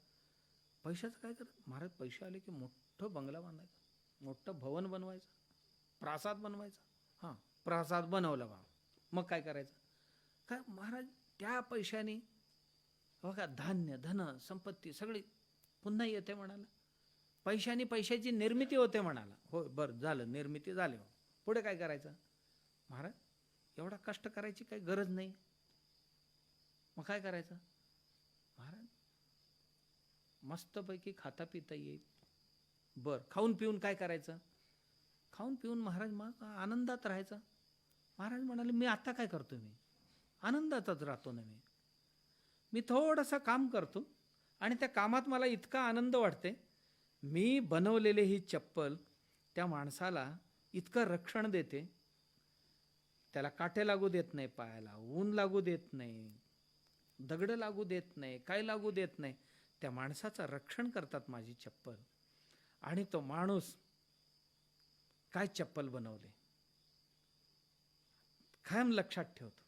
पैशाचं काय करायचं? महाराज पैसे आले की मोठं बंगला बांधायचा, मोठं भवन बनवायचं, प्रासाद बनवायचा. हां, प्रासाद बनवला बाबा, मग काय करायचं? काय महाराज त्या पैशाने बघा धान्य, धन, संपत्ती सगळी पुन्हा येते म्हणाला. पैशाने पैशाची निर्मिती होते म्हणाला. हो, बरं झालं, निर्मिती झाली, पुढे काय करायचं? महाराज एवढा कष्ट करायची काही गरज नाही. मग काय करायचं? महाराज मस्तपैकी खाता पिता येईल. बर, खाऊन पिऊन काय करायचं? खाऊन पिऊन महाराज मग आनंदात राहायचं. महाराज म्हणाले, मी आता काय करतो? मी आनंदातच राहतो ना. मी थोडंसं काम करतो आणि त्या कामात मला इतका आनंद वाटते. मी बनवलेली ही चप्पल त्या माणसाला इतकं रक्षण देते, त्याला काटे लागू देत नाही, पायाला ऊन लागू देत नाही, दगड लागू देत नाही, काय लागू देत नाही. त्या माणसाचं रक्षण करतात माझी चप्पल. आणि तो माणूस काय चप्पल बनवले कायम लक्षात ठेवतो.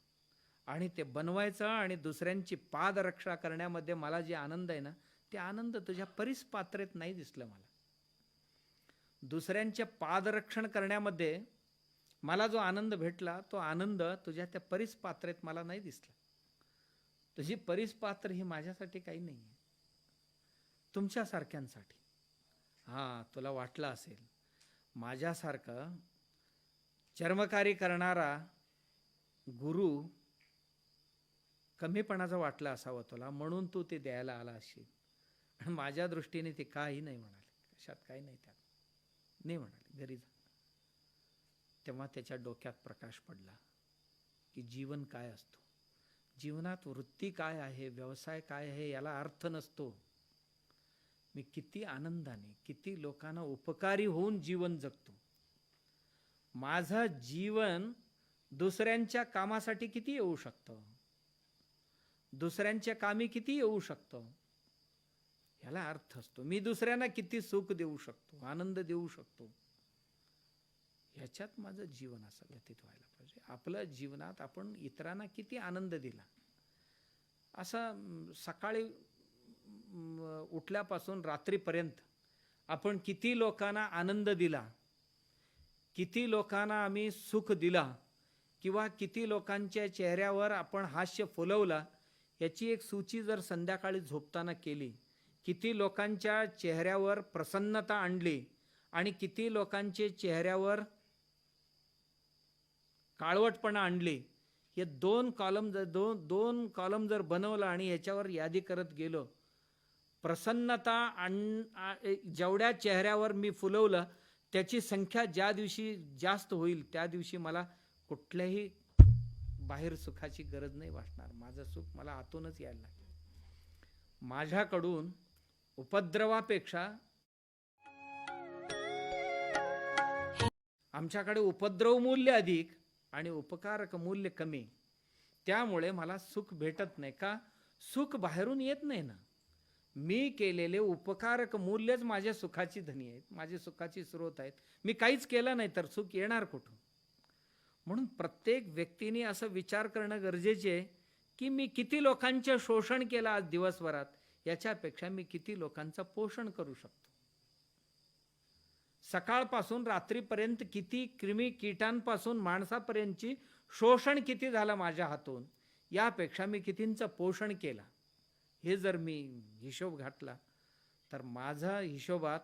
आणि ते बनवायचं आणि दुसऱ्यांची पादरक्षा करण्यामध्ये मला जे आनंद आहे ना, ते आनंद तुझ्या परिसपात्रेत नाही दिसलं मला. दुसऱ्यांचे पादरक्षण करण्यामध्ये मला जो आनंद भेटला, तो आनंद तुझ्या त्या परिसपात्रेत मला नाही दिसला. तुझी परिसपात्र ही माझ्यासाठी काही नाही आहे, तुमच्यासारख्यांसाठी. हां, तुला वाटलं असेल माझ्यासारखं चर्मकारी करणारा गुरु कमीपणाचं वाटलं असावं तुला, म्हणून तू ते द्यायला आला असशील. आणि माझ्या दृष्टीने ते काही नाही म्हणाले, कशात काही नाही, त्यात नाही म्हणाले, घरी जा. तेव्हा त्याच्या डोक्यात प्रकाश पडला की जीवन काय असतो, जीवनात वृत्ती काय आहे, व्यवसाय काय आहे, याला अर्थ नसतो. मी किती आनंदाने, किती लोकांना उपकारी होऊन जीवन जगतो. माझं जीवन दुसऱ्यांच्या कामासाठी किती येऊ शकतं, दुसऱ्यांच्या कामी किती येऊ शकतं, याला अर्थ असतो. मी दुसऱ्यांना किती सुख देऊ शकतो, आनंद देऊ शकतो, ह्याच्यात माझं जीवन असं व्यतीत व्हायला पाहिजे. आपल्या जीवनात आपण इतरांना किती आनंद दिला. असं सकाळी उठल्यापासून रात्रीपर्यंत आपण किती लोकांना आनंद दिला, किती लोकांना आम्ही सुख दिला, किंवा किती लोकांच्या चेहऱ्यावर आपण हास्य फुलवला, याची एक सूची जर संध्याकाळी झोपताना केली, किती लोकांच्या चेहऱ्यावर प्रसन्नता आणली आणि किती लोकांचे चेहऱ्यावर काळवटपणा आणली, हे दोन कॉलम जर बनवलं आणि याच्यावर यादी करत गेलो, प्रसन्नता जेवढ्या चेहऱ्यावर मी फुलवलं त्याची संख्या ज्या दिवशी जास्त होईल, त्या दिवशी मला कुठल्याही बाहेर सुखाची गरज नाही वाटणार. माझं सुख मला आतूनच यायला लागेल. माझ्याकडून उपद्रवापेक्षा आमच्याकडे उपद्रव मूल्य अधिक आणि उपकारक मूल्य कमी. त्यामुळे मला सुख भेटत नाही. का? सुख बाहेरून येत नाही ना. मी केलेले उपकारक मूल्यच माझ्या सुखाची धनी आहेत, माझे सुखाची स्रोत आहेत. मी काहीच केलं नाही तर सुख येणार कुठून? म्हणून प्रत्येक व्यक्तीने असं विचार करणं गरजेचे आहे की मी किती लोकांचे शोषण केलं आज दिवसभरात, याच्यापेक्षा मी किती लोकांचं पोषण करू शकतो. सकाळपासून रात्रीपर्यंत किती क्रिमी कीटांपासून माणसापर्यंतची शोषण किती झालं माझ्या हातून, यापेक्षा मी कितींचं पोषण केलं, हे जर मी हिशोब घातला तर माझा हिशोबात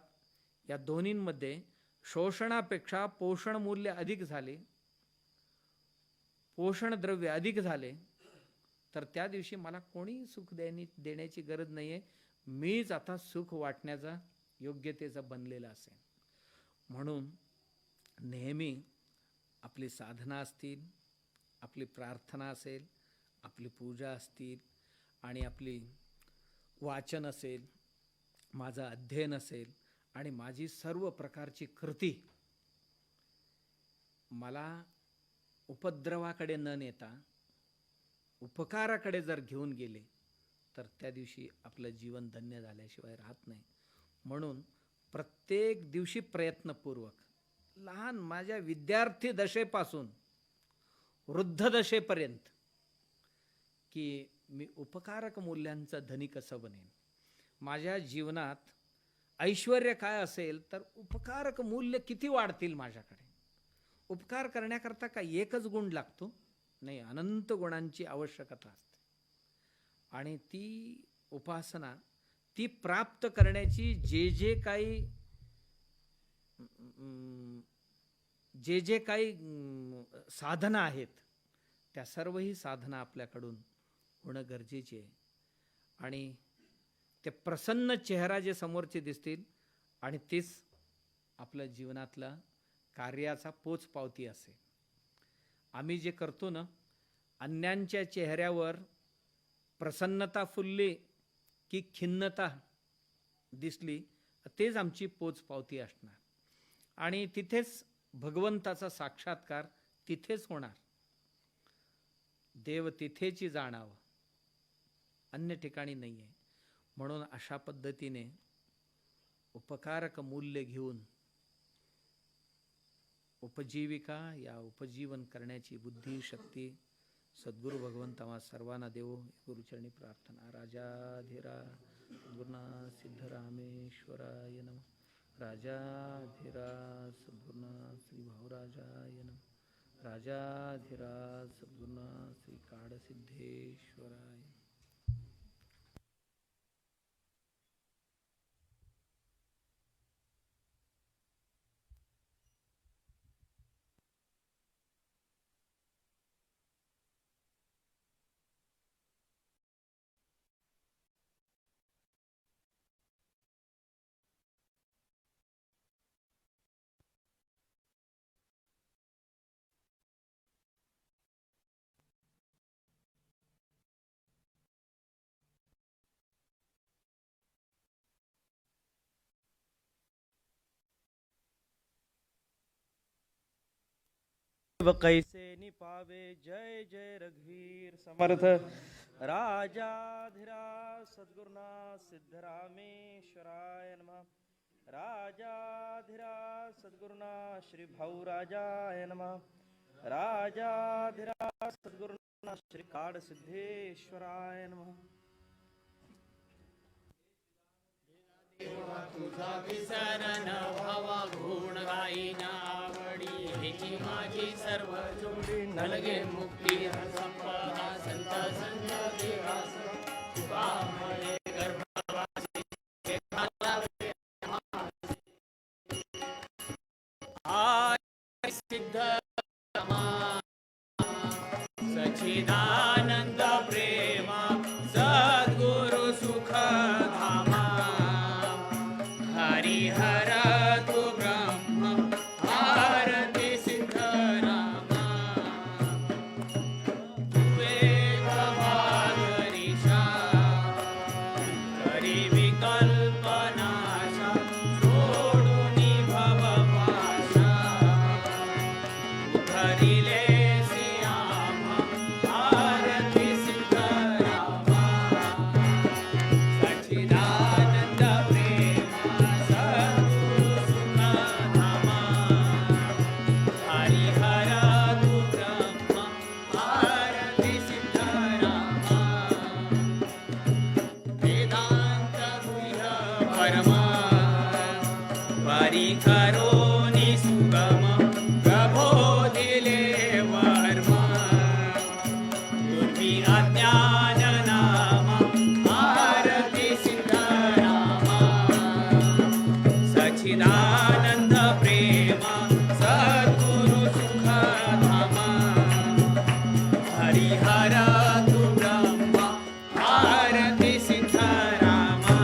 या दोन्हींमध्ये शोषणापेक्षा पोषण मूल्य अधिक झाले, पोषण द्रव्य अधिक झाले, तर त्या दिवशी मला कोणी सुख देण्याची गरज नाही आहे. मीच आता सुख वाटण्याचा योग्यतेचा बनलेला असेल. म्हणून नेहमी आपली साधना असतील, आपली प्रार्थना असेल, आपली पूजा असतील आणि आपली वाचन असेल, माझं अध्ययन असेल आणि माझी सर्व प्रकारची कृती मला उपद्रवाकडे न नेता उपकाराकडे जर घेऊन गेले तर त्या दिवशी आपलं जीवन धन्य झाल्याशिवाय राहत नाही. म्हणून प्रत्येक दिवशी प्रयत्नपूर्वक, लहान माझ्या विद्यार्थी दशेपासून वृद्ध दशेपर्यंत, की मी उपकारक मूल्यांचं धनी कसं बनेन. माझ्या जीवनात ऐश्वर्य काय असेल तर उपकारक मूल्य किती वाढतील माझ्याकडे. उपकार करण्याकरता काय एकच गुण लागतो? नाही, अनंत गुणांची आवश्यकता असते. आणि ती उपासना, ती प्राप्त करण्याची जे काही साधना आहेत, त्या सर्वही साधना आपल्याकडून होणं गरजेचे आहे. आणि ते प्रसन्न चेहरा जे समोरचे दिसतील आणि तीच आपल्या जीवनातला कार्याचा पोचपावती असेल. आम्ही जे करतो ना, अन्यांच्या चेहऱ्यावर प्रसन्नता फुलली की खिन्नता दिसली, तेच आमची पोचपावती असणार. आणि तिथेच भगवंताचा साक्षात्कार तिथेच होणार. देव तिथेची जाणावं, अन्य ठिकाणी नाही आहे. म्हणून अशा पद्धतीने उपकारक मूल्य घेऊन उपजीविका या उपजीवन करण्याची बुद्धी शक्ती सद्गुरु भगवंत आम्हा सर्वांना देवो. गुरुचरणी प्रार्थना. राजाधिराज सद्गुरुनाथ सिद्धरामेश्वराय नमः. राजाधिराज सद्गुरुनाथ श्री भाऊराजाय नमः. राजाधिराज सद्गुरुनाथ श्री काडसिद्धेश्वराय. कैसे निपावे. जय जय रघुवीर समर्थ. राजाधिराज सद्गुरुनाथ सिद्धरामेश्वराय नमः. राजाधिराज सद्गुरुनाथ श्री भाऊराजाय नमः. राजाधिराज सद्गुरुनाथ श्री काडसिद्धेश्वराय नमः. तुझा विसरण व्हावा गुण गाईना आवडी. हेची माझी सर्व जोडी नलगे मुक्ती संपदा. संत संत देवास तुकामळे गर्भवासी आय सिद्ध सच्चिदानंद प्रेमा सद्गुरु सुख धामा. हरिहर तू ब्रह्म आरती सिद्धरामा. तू एक भागरीशा करी विकल्पनाशा. सोडून भवपाशा उतरिले सियामा. आरती सिद्धरामा. सच्चिदानंद करोनी सुगम प्रभो दिले वर्म. दुर्वी अज्ञान नामा. आरती सिद्धरामा. सच्चिदानंद प्रेमा सद्गुरु सुख धामा. हरिहर तू ब्रह्मा. आरती सिद्धरामा.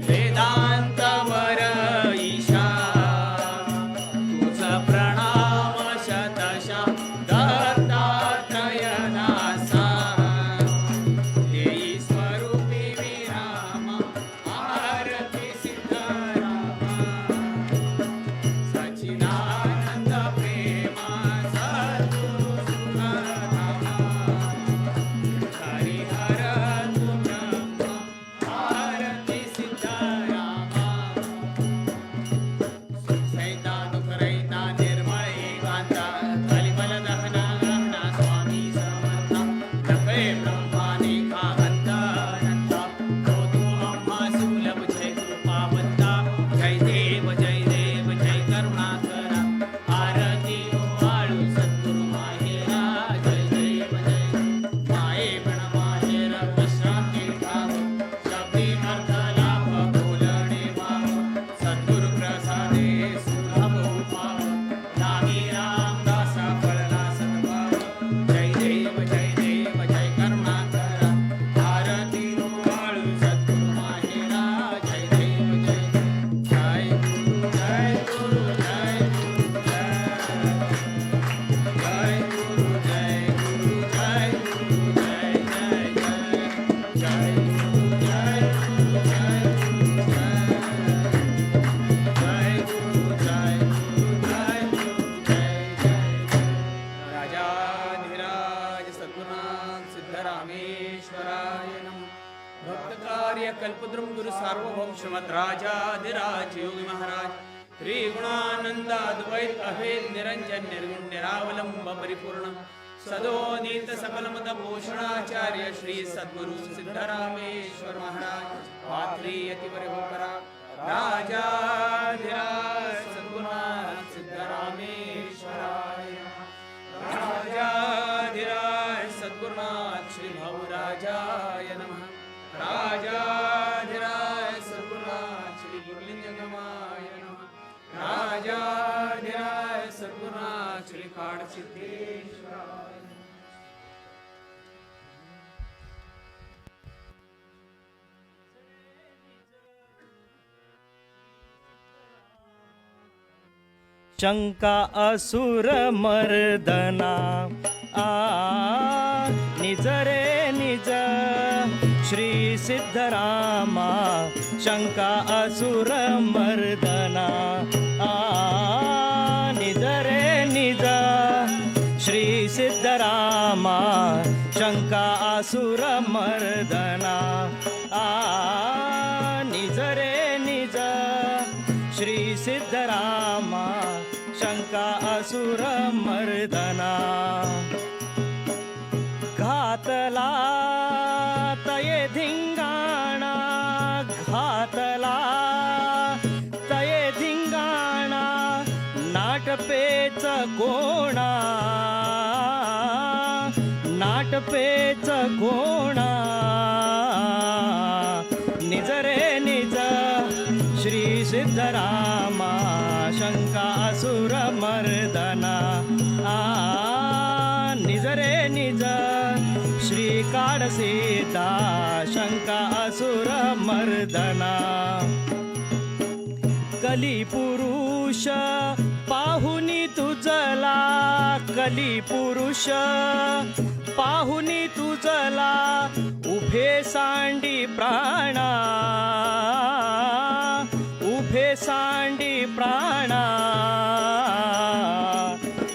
वेदांत वर ईशा तुझ प्रणाम शतशा. दत्तात्रय दासा देई स्वरूपी विरामा. आरती सिद्धरामा. सच्चिदानंद प्रेमा सद्गुरु सुख कल्पद्रुम गुरु सार्वभौम श्रीमद राजाधिराज योगी महाराज श्री गुणानंद अद्वैत अभेद निरंजन निर्गुण निरावलंब परिपूर्ण सदोदित सकल मद भूषणाचार्य श्री सद्गुरु सिद्धरामेश्वर महाराज पात्री यतिवर होकरा राजाधिराज सद्गुरुनाथ सिद्धरामेश्वराय राजाधिराज सद्गुरुनाथ श्री भाऊराजाय नमः राजाधिराज सद्गुरुनाथ श्री गुरुलिंगमाय नमः राजाधिराज सद्गुरुनाथ श्री काळसिद्धेश्वराय शंका असुर मर्दना निज रे निज श्री सिद्धरामा शंका असुर मर्दना निज रे निज श्री सिद्धरामा शंका असुर मर्दना निज रे निज श्री सिद्धरामा शंका असुर मर्दना घातला तये धिंगाणा घातला तये धिंगाणा नाटपेच कोणा नाटपेच कोणा निज रे निज श्री सिद्धरामा शंका असुर मर्दना निज रे निज श्री काळसीता शंका असुर मर्दना कली पुरुष पाहुनी तुझला कली पुरुष पाहुनी तुझला उभे सांडी प्राणा उभे सांडी प्राणा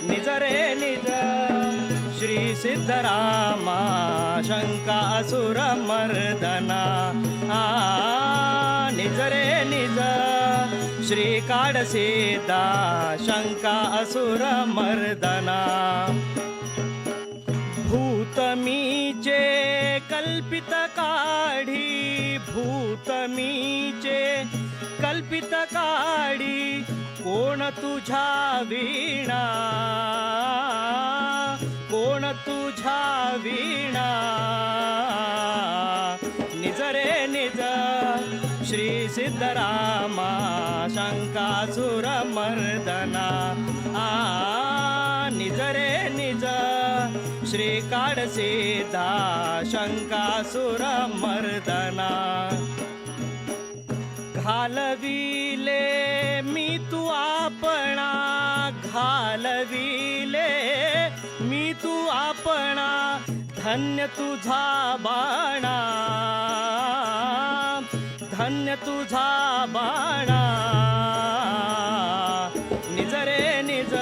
निज रे निज श्री सिद्धरामा शंका असुर मर्दना निज रे निज श्री काळसीता शंका असुर मर्दना भूतमीचे कल्पित काढी भूतमीचे कल्पित काढी कोण तुझ्या वीणा कोण तुझ्या वीणा निज रे निज श्री सिद्धरामा शंका असुर मर्दना निज रे निज श्री काळसीता शंका असुर मर्दना घालविले मी तू आपणा घालविले मी तू आपणा धन्य तुझा बाणा धन्य तुझा बाणा निज रे निज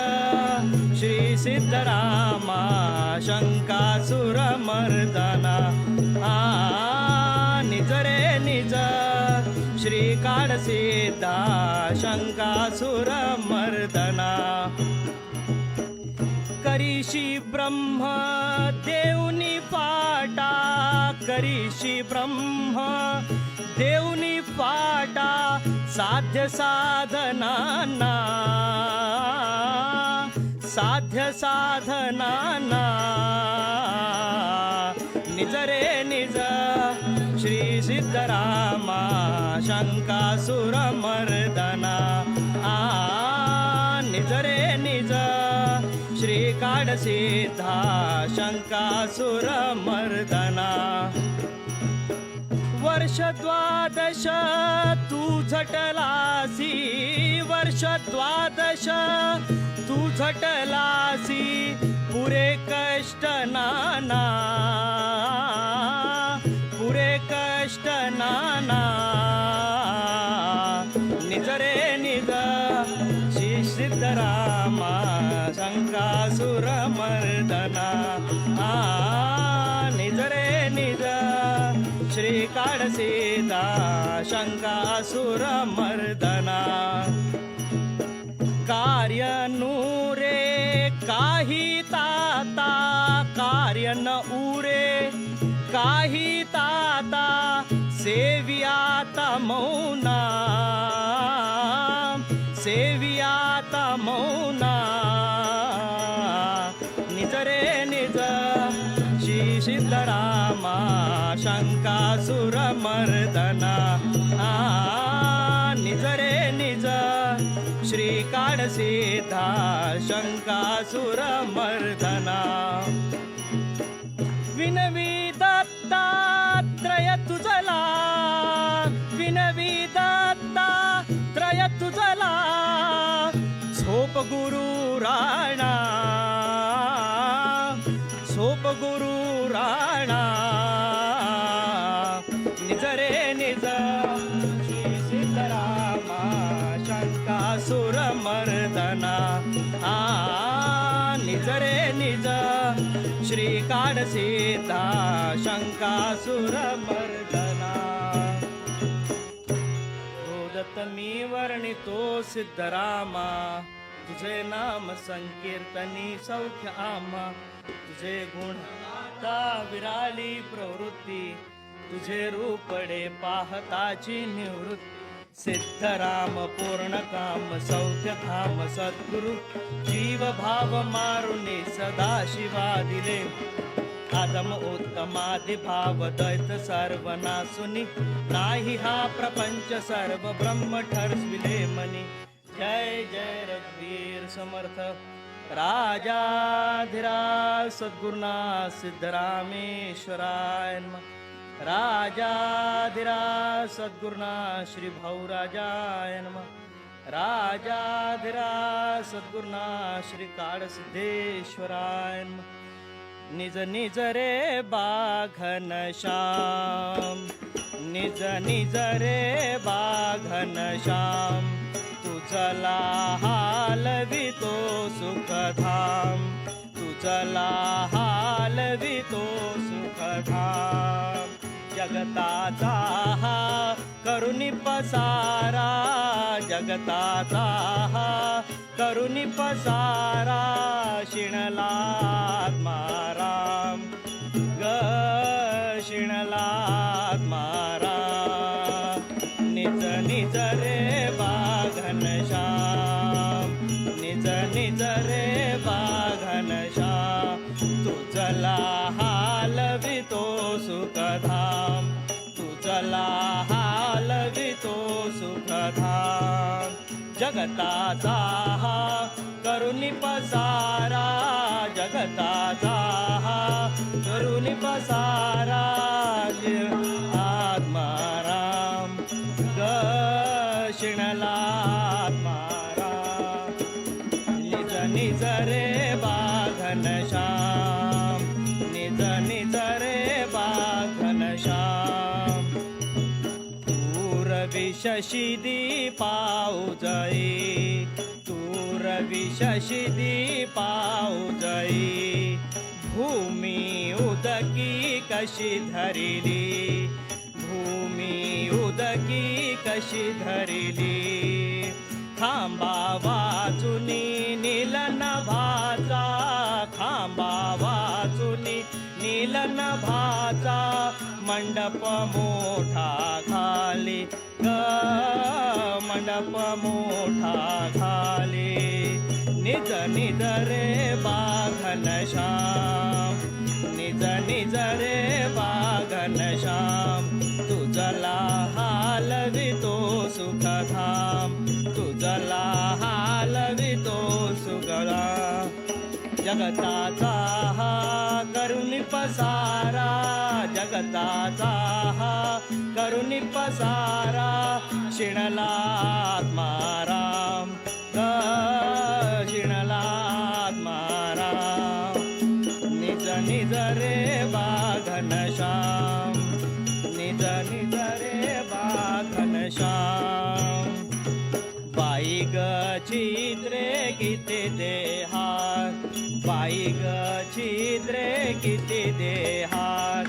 श्री सिद्धरामा शंका असुर मर्दना निज रे निज श्री काळसीता शंका असुर मर्दना करीशी ब्रह्म देवनी पाटा करीशी ब्रह्म देवनी पाटा साध्य साधनाना साध्य साधनाना निज रे निज श्री सिद्धरामा शंका असुर मर्दना निज रे निज श्री काळसीता शंका असुर मर्दना वर्ष द्वादश तू झटलासी वर्ष द्वादश तू झटलासी पुरे कष्ट नाना पुरे कष्ट नाना निज रे निज श्री सिद्धरामा शंका असुर मर्दना निज रे निज श्री काळसीता शंकासुर मर्दना कार्य नूरे काही ताता कार्य न उरे काही ताता सेवियाता मौना सेवियाता मौना निज रे निज श्री सिद्धरामा शंकासुर मर्दना निज रे निज श्री काळसीता शंकासुर मर्दना विनवी दत्तात्रय तुझला विनवी दत्तात्रय तुझला झोप गुरु राणा झोप गुरु राणा निज रे निज श्री सिद्धरामा शंकासुर मर्दना निज रे निज श्री काळसीता शंकासुर मर्दना रोदत मी वर्णितो सिद्धरामा तुझे नाम संकीर्तनी सौख्य आम्हा तुझे गुण ता विराली प्रवृत्ती तुझे रूपडे पाहताची निवृत्ती सिद्धराम पूर्ण काम सौख्य धाम सद्गुरु जीव भाव मारुनी सदा शिवा दिले आदम उत्तमादि भाव दैत सर्वनासुनी नाही हा प्रपंच सर्व ब्रह्म ठरविले मनी जय जय रघुवीर समर्थ राजाधिराज सद्गुरुनाथ सिद्धरामेश्वराय नमः राजाधिराज सद्गुरुनाथ श्री भाऊराजाय नमः राजाधिराज सद्गुरुनाथ श्री काळसिद्धेश्वराय नमः निज निज रे बाघन श्याम निज निज रे बाघन श्याम तुझला हालवितो सुखधाम तुझला हालवितो सुखधाम जगताचा हा करुणी पसारा जगताचा हा करुणी पसारा शिणला आत्माराम ग शिणला आत्माराम निज निज रे बाघन श्याम निज निज रे बाघन श्याम तुझला हालवितो सुखधाम तुझला हालवितो सुखधाम जगताचा हा करुणी पसारा जगताचा हा करुणी पसारा आत्माराम ग शिणला आत्माराम निज निज रे बाघन श्याम निज निज रे बाघन श्याम दूर विशशी दीपाउजई दूर विशशी दीपाउजई भूमी उदकी कशी धरिली भूमी उदकी कशी धरिली खांबा वाचुनी नीलन भाचा खांबा वाचुनी नीलन भाचा मंडप मोठा खाली ग मंडप मोठा खाली निज निज रे बाघन श्याम निज निज रे बाघन श्याम तुझला हालवितो सुखधाम तुझला हालवितो सुखला जगताचा हा करुणी पसारा जगताचा हा करुणी पसारा शिणला आत्माराम ग शिणला आत्माराम निज निज रे बाघन श्याम निज निज रे बाघन श्याम बाई ग छिद्रे किती देहात बाई ग छिद्रे किती देहात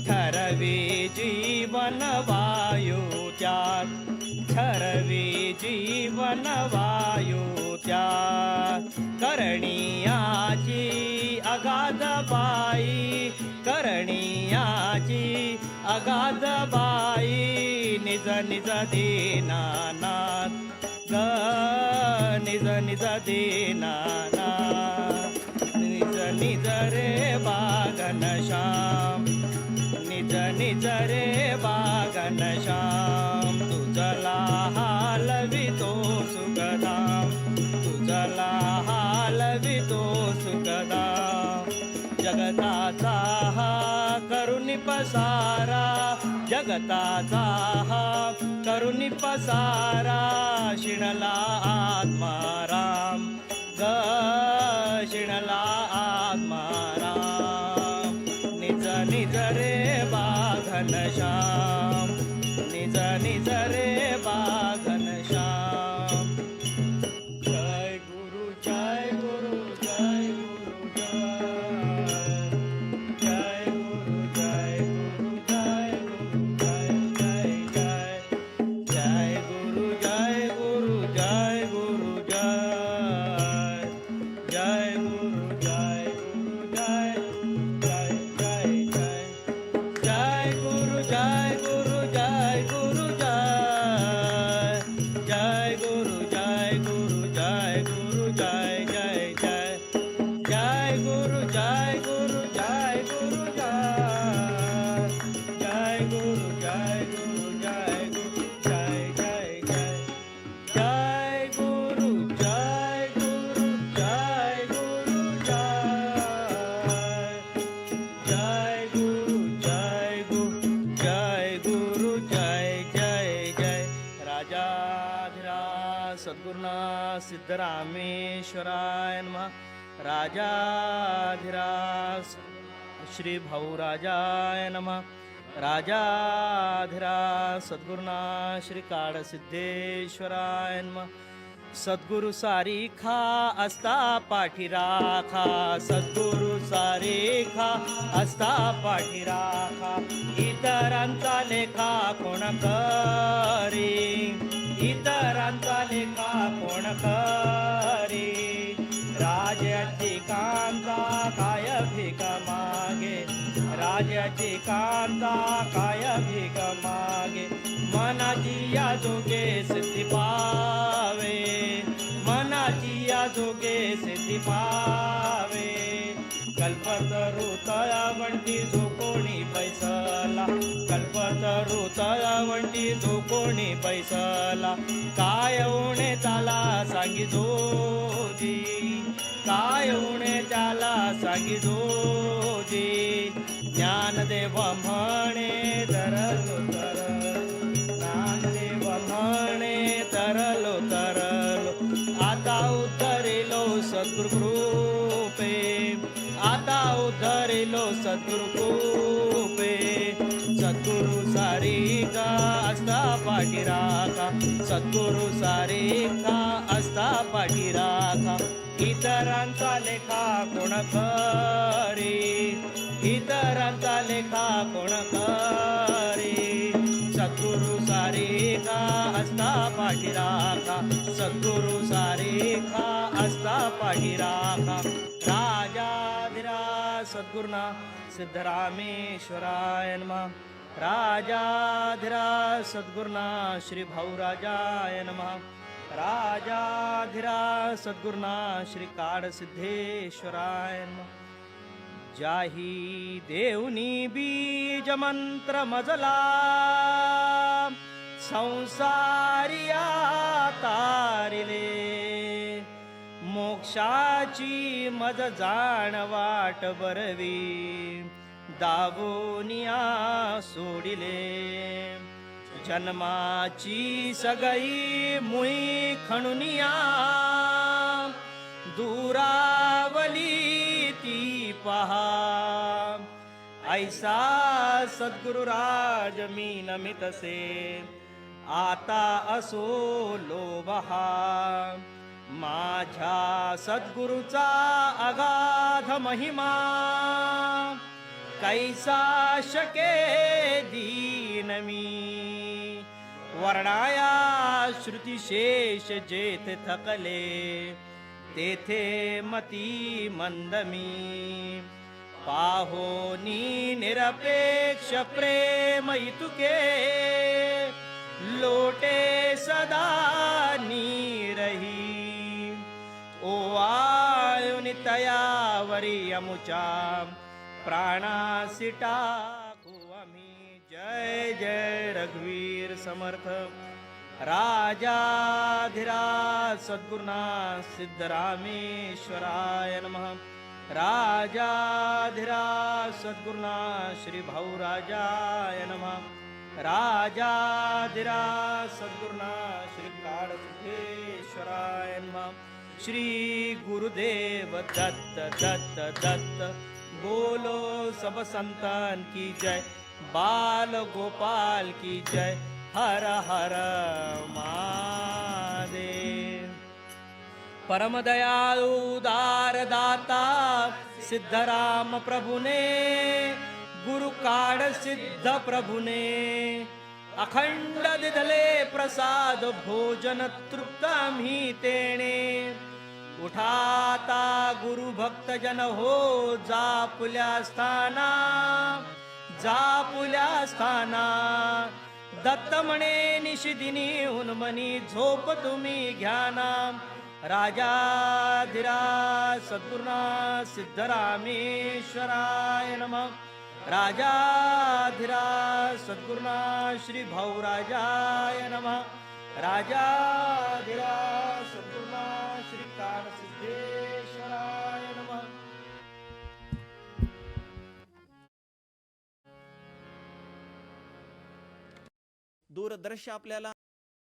ठरवी जी जीवन वायू त्यात, ठरवी जीवन वायू त्यात. करणीयाची अगाध बाई, करणीयाची अगाध बाई, निज निज दीनानाथ ग, निज निज दीनानाथ. निज निज रे बागन श्याम, निज निज रे बागन श्याम. तुझला हालवितो सुखधाम, तुझला हालवितो सुखधाम. जगताचा हा करुणी पसारा, जगताचा हा करुणी पसारा, शिणला आत्माराम ग, शिणला आत्माराम. निज निज रे बाघन श्याम, निज निज रे बाघन श्याम. जय गुरु जय गुरु जय गुरु जय, जय गुरु जय गुरु जय गुरु जय जय जय. जय गुरु जय गुरु जय गुरु जय, जय गुरु जय गुरु जय जय जय जय. जय गुरु जय गुरु जय गुरु जय, जय गुरु जय गुरु जय गुरु जय जय जय. जय गुरु जय गुरु जय गुरु जय, जय गुरु जय गुरु जय गुरु जय जय जय. जय गुरु जय गुरु जय गुरु जय, जय गुरु जय गुरु जय गुरु जय जय जय. राजाधिराज सद्गुरुनाथ सिद्धरामेश्वराय नमः. राजाधिराज श्री भाऊराजाय नमः. राजाधिराज सद्गुरुनाथ श्री काळसिद्धेश्वराय नमः. सद्गुरु सारिखा असता पाठीराखा, सद्गुरु सारिखा असता पाठीराखा. इतरांचा लेखा कोण करी, इतरांचा लेखा कोण करी. राजाची कांता काय भीक मागे, राजाची कांता काय भीक मागे. मनाची या जोगे सिद्धी पावे, मनाची या जोगे सिद्धी पावे. कल्पतरू तळावंटी जो कोणी बैसला, कल्पतरू तळावंटी जो कोणी बैसला. काय उणे त्याला सांगी जोजी, काय उणे त्याला सांगी जोजी. ज्ञानदेव म्हणे तरलो तरलो, ज्ञानदेव म्हणे तरलो तरलो. आता उद्धरिलो सद्गुरु कृपे, आता उद्धरिलो सद्गुरु कृपे. सद्गुरु सारिका असता पाठीराखा, सद्गुरु सारिका असता पाठीराखा. इतरांचा लेखा कोण करी, इतरांचा लेखा कोण करी. सद्गुरु सारिका असता पाठीराखा, सद्गुरु सारिका असता पाठीराखा. राजाधिराज सद्गुरुनाथ सिद्धरामेश्वराय नमः. राजाधिराज सद्गुरुनाथ श्री भाऊराजाय नमः. राजाधिराज सद्गुरुनाथ श्री काळसिद्धेश्वराय नमः. जाही देवनी बीज मंत्र मजला, संसारिया तारिले. मोक्षाची मज जाण वाट बरवी, दावोनिया सोडिले. जन्माची सगळी मुळी खणुनिया, दुरावली ती पहा. ऐसा सद्गुरुराज मी नमितसे, आता असो लोभहा. माझ्या सद्गुरूचा अगाध महिमा, कैसा शके दीन मी वर्णाया श्रुतिशेष जेथ थकले तेथे मती मंदमी पाहोनी निरपेक्ष प्रेम इतुके लोटे सदा नीरही ओ आयुनि तयावरी अमुचा प्राणासी टाकू आम्ही जय जय रघुवीर समर्थ राजाधिराज सद्गुरुनाथ सिद्धरामेश्वराय नमः राजाधिराज सद्गुरुनाथ श्री भाऊराजाय नमः राजाधिराज सद्गुरुनाथ श्री काळसिद्धेश्वराय नमः श्री गुरुदेव दत्त दत्त दत्त बोलो सब संतान की जय बाल गोपाल की जय हर हर महादेव परम दयाळु उदार दाता सिद्धराम प्रभुने गुरु काळ सिद्ध प्रभुने अखंड दिधले प्रसाद भोजन तृप्त आम्ही तेणे उठाता गुरु भक्त जन हो जापुल्या स्थाना दत्त म्हणे निशिदिनी हुनमनी झोप तुम्ही घ्याना राजाधिराज सद्गुरुनाथ सिद्धरामेश्वराय नमः राजाधिराज सद्गुरुनाथ श्री भाऊराजाय नमः राजाधिराज सद्गुरुनाथ श्री काळसिद्धेश्वराय नमः दूरदृश्य आपल्याला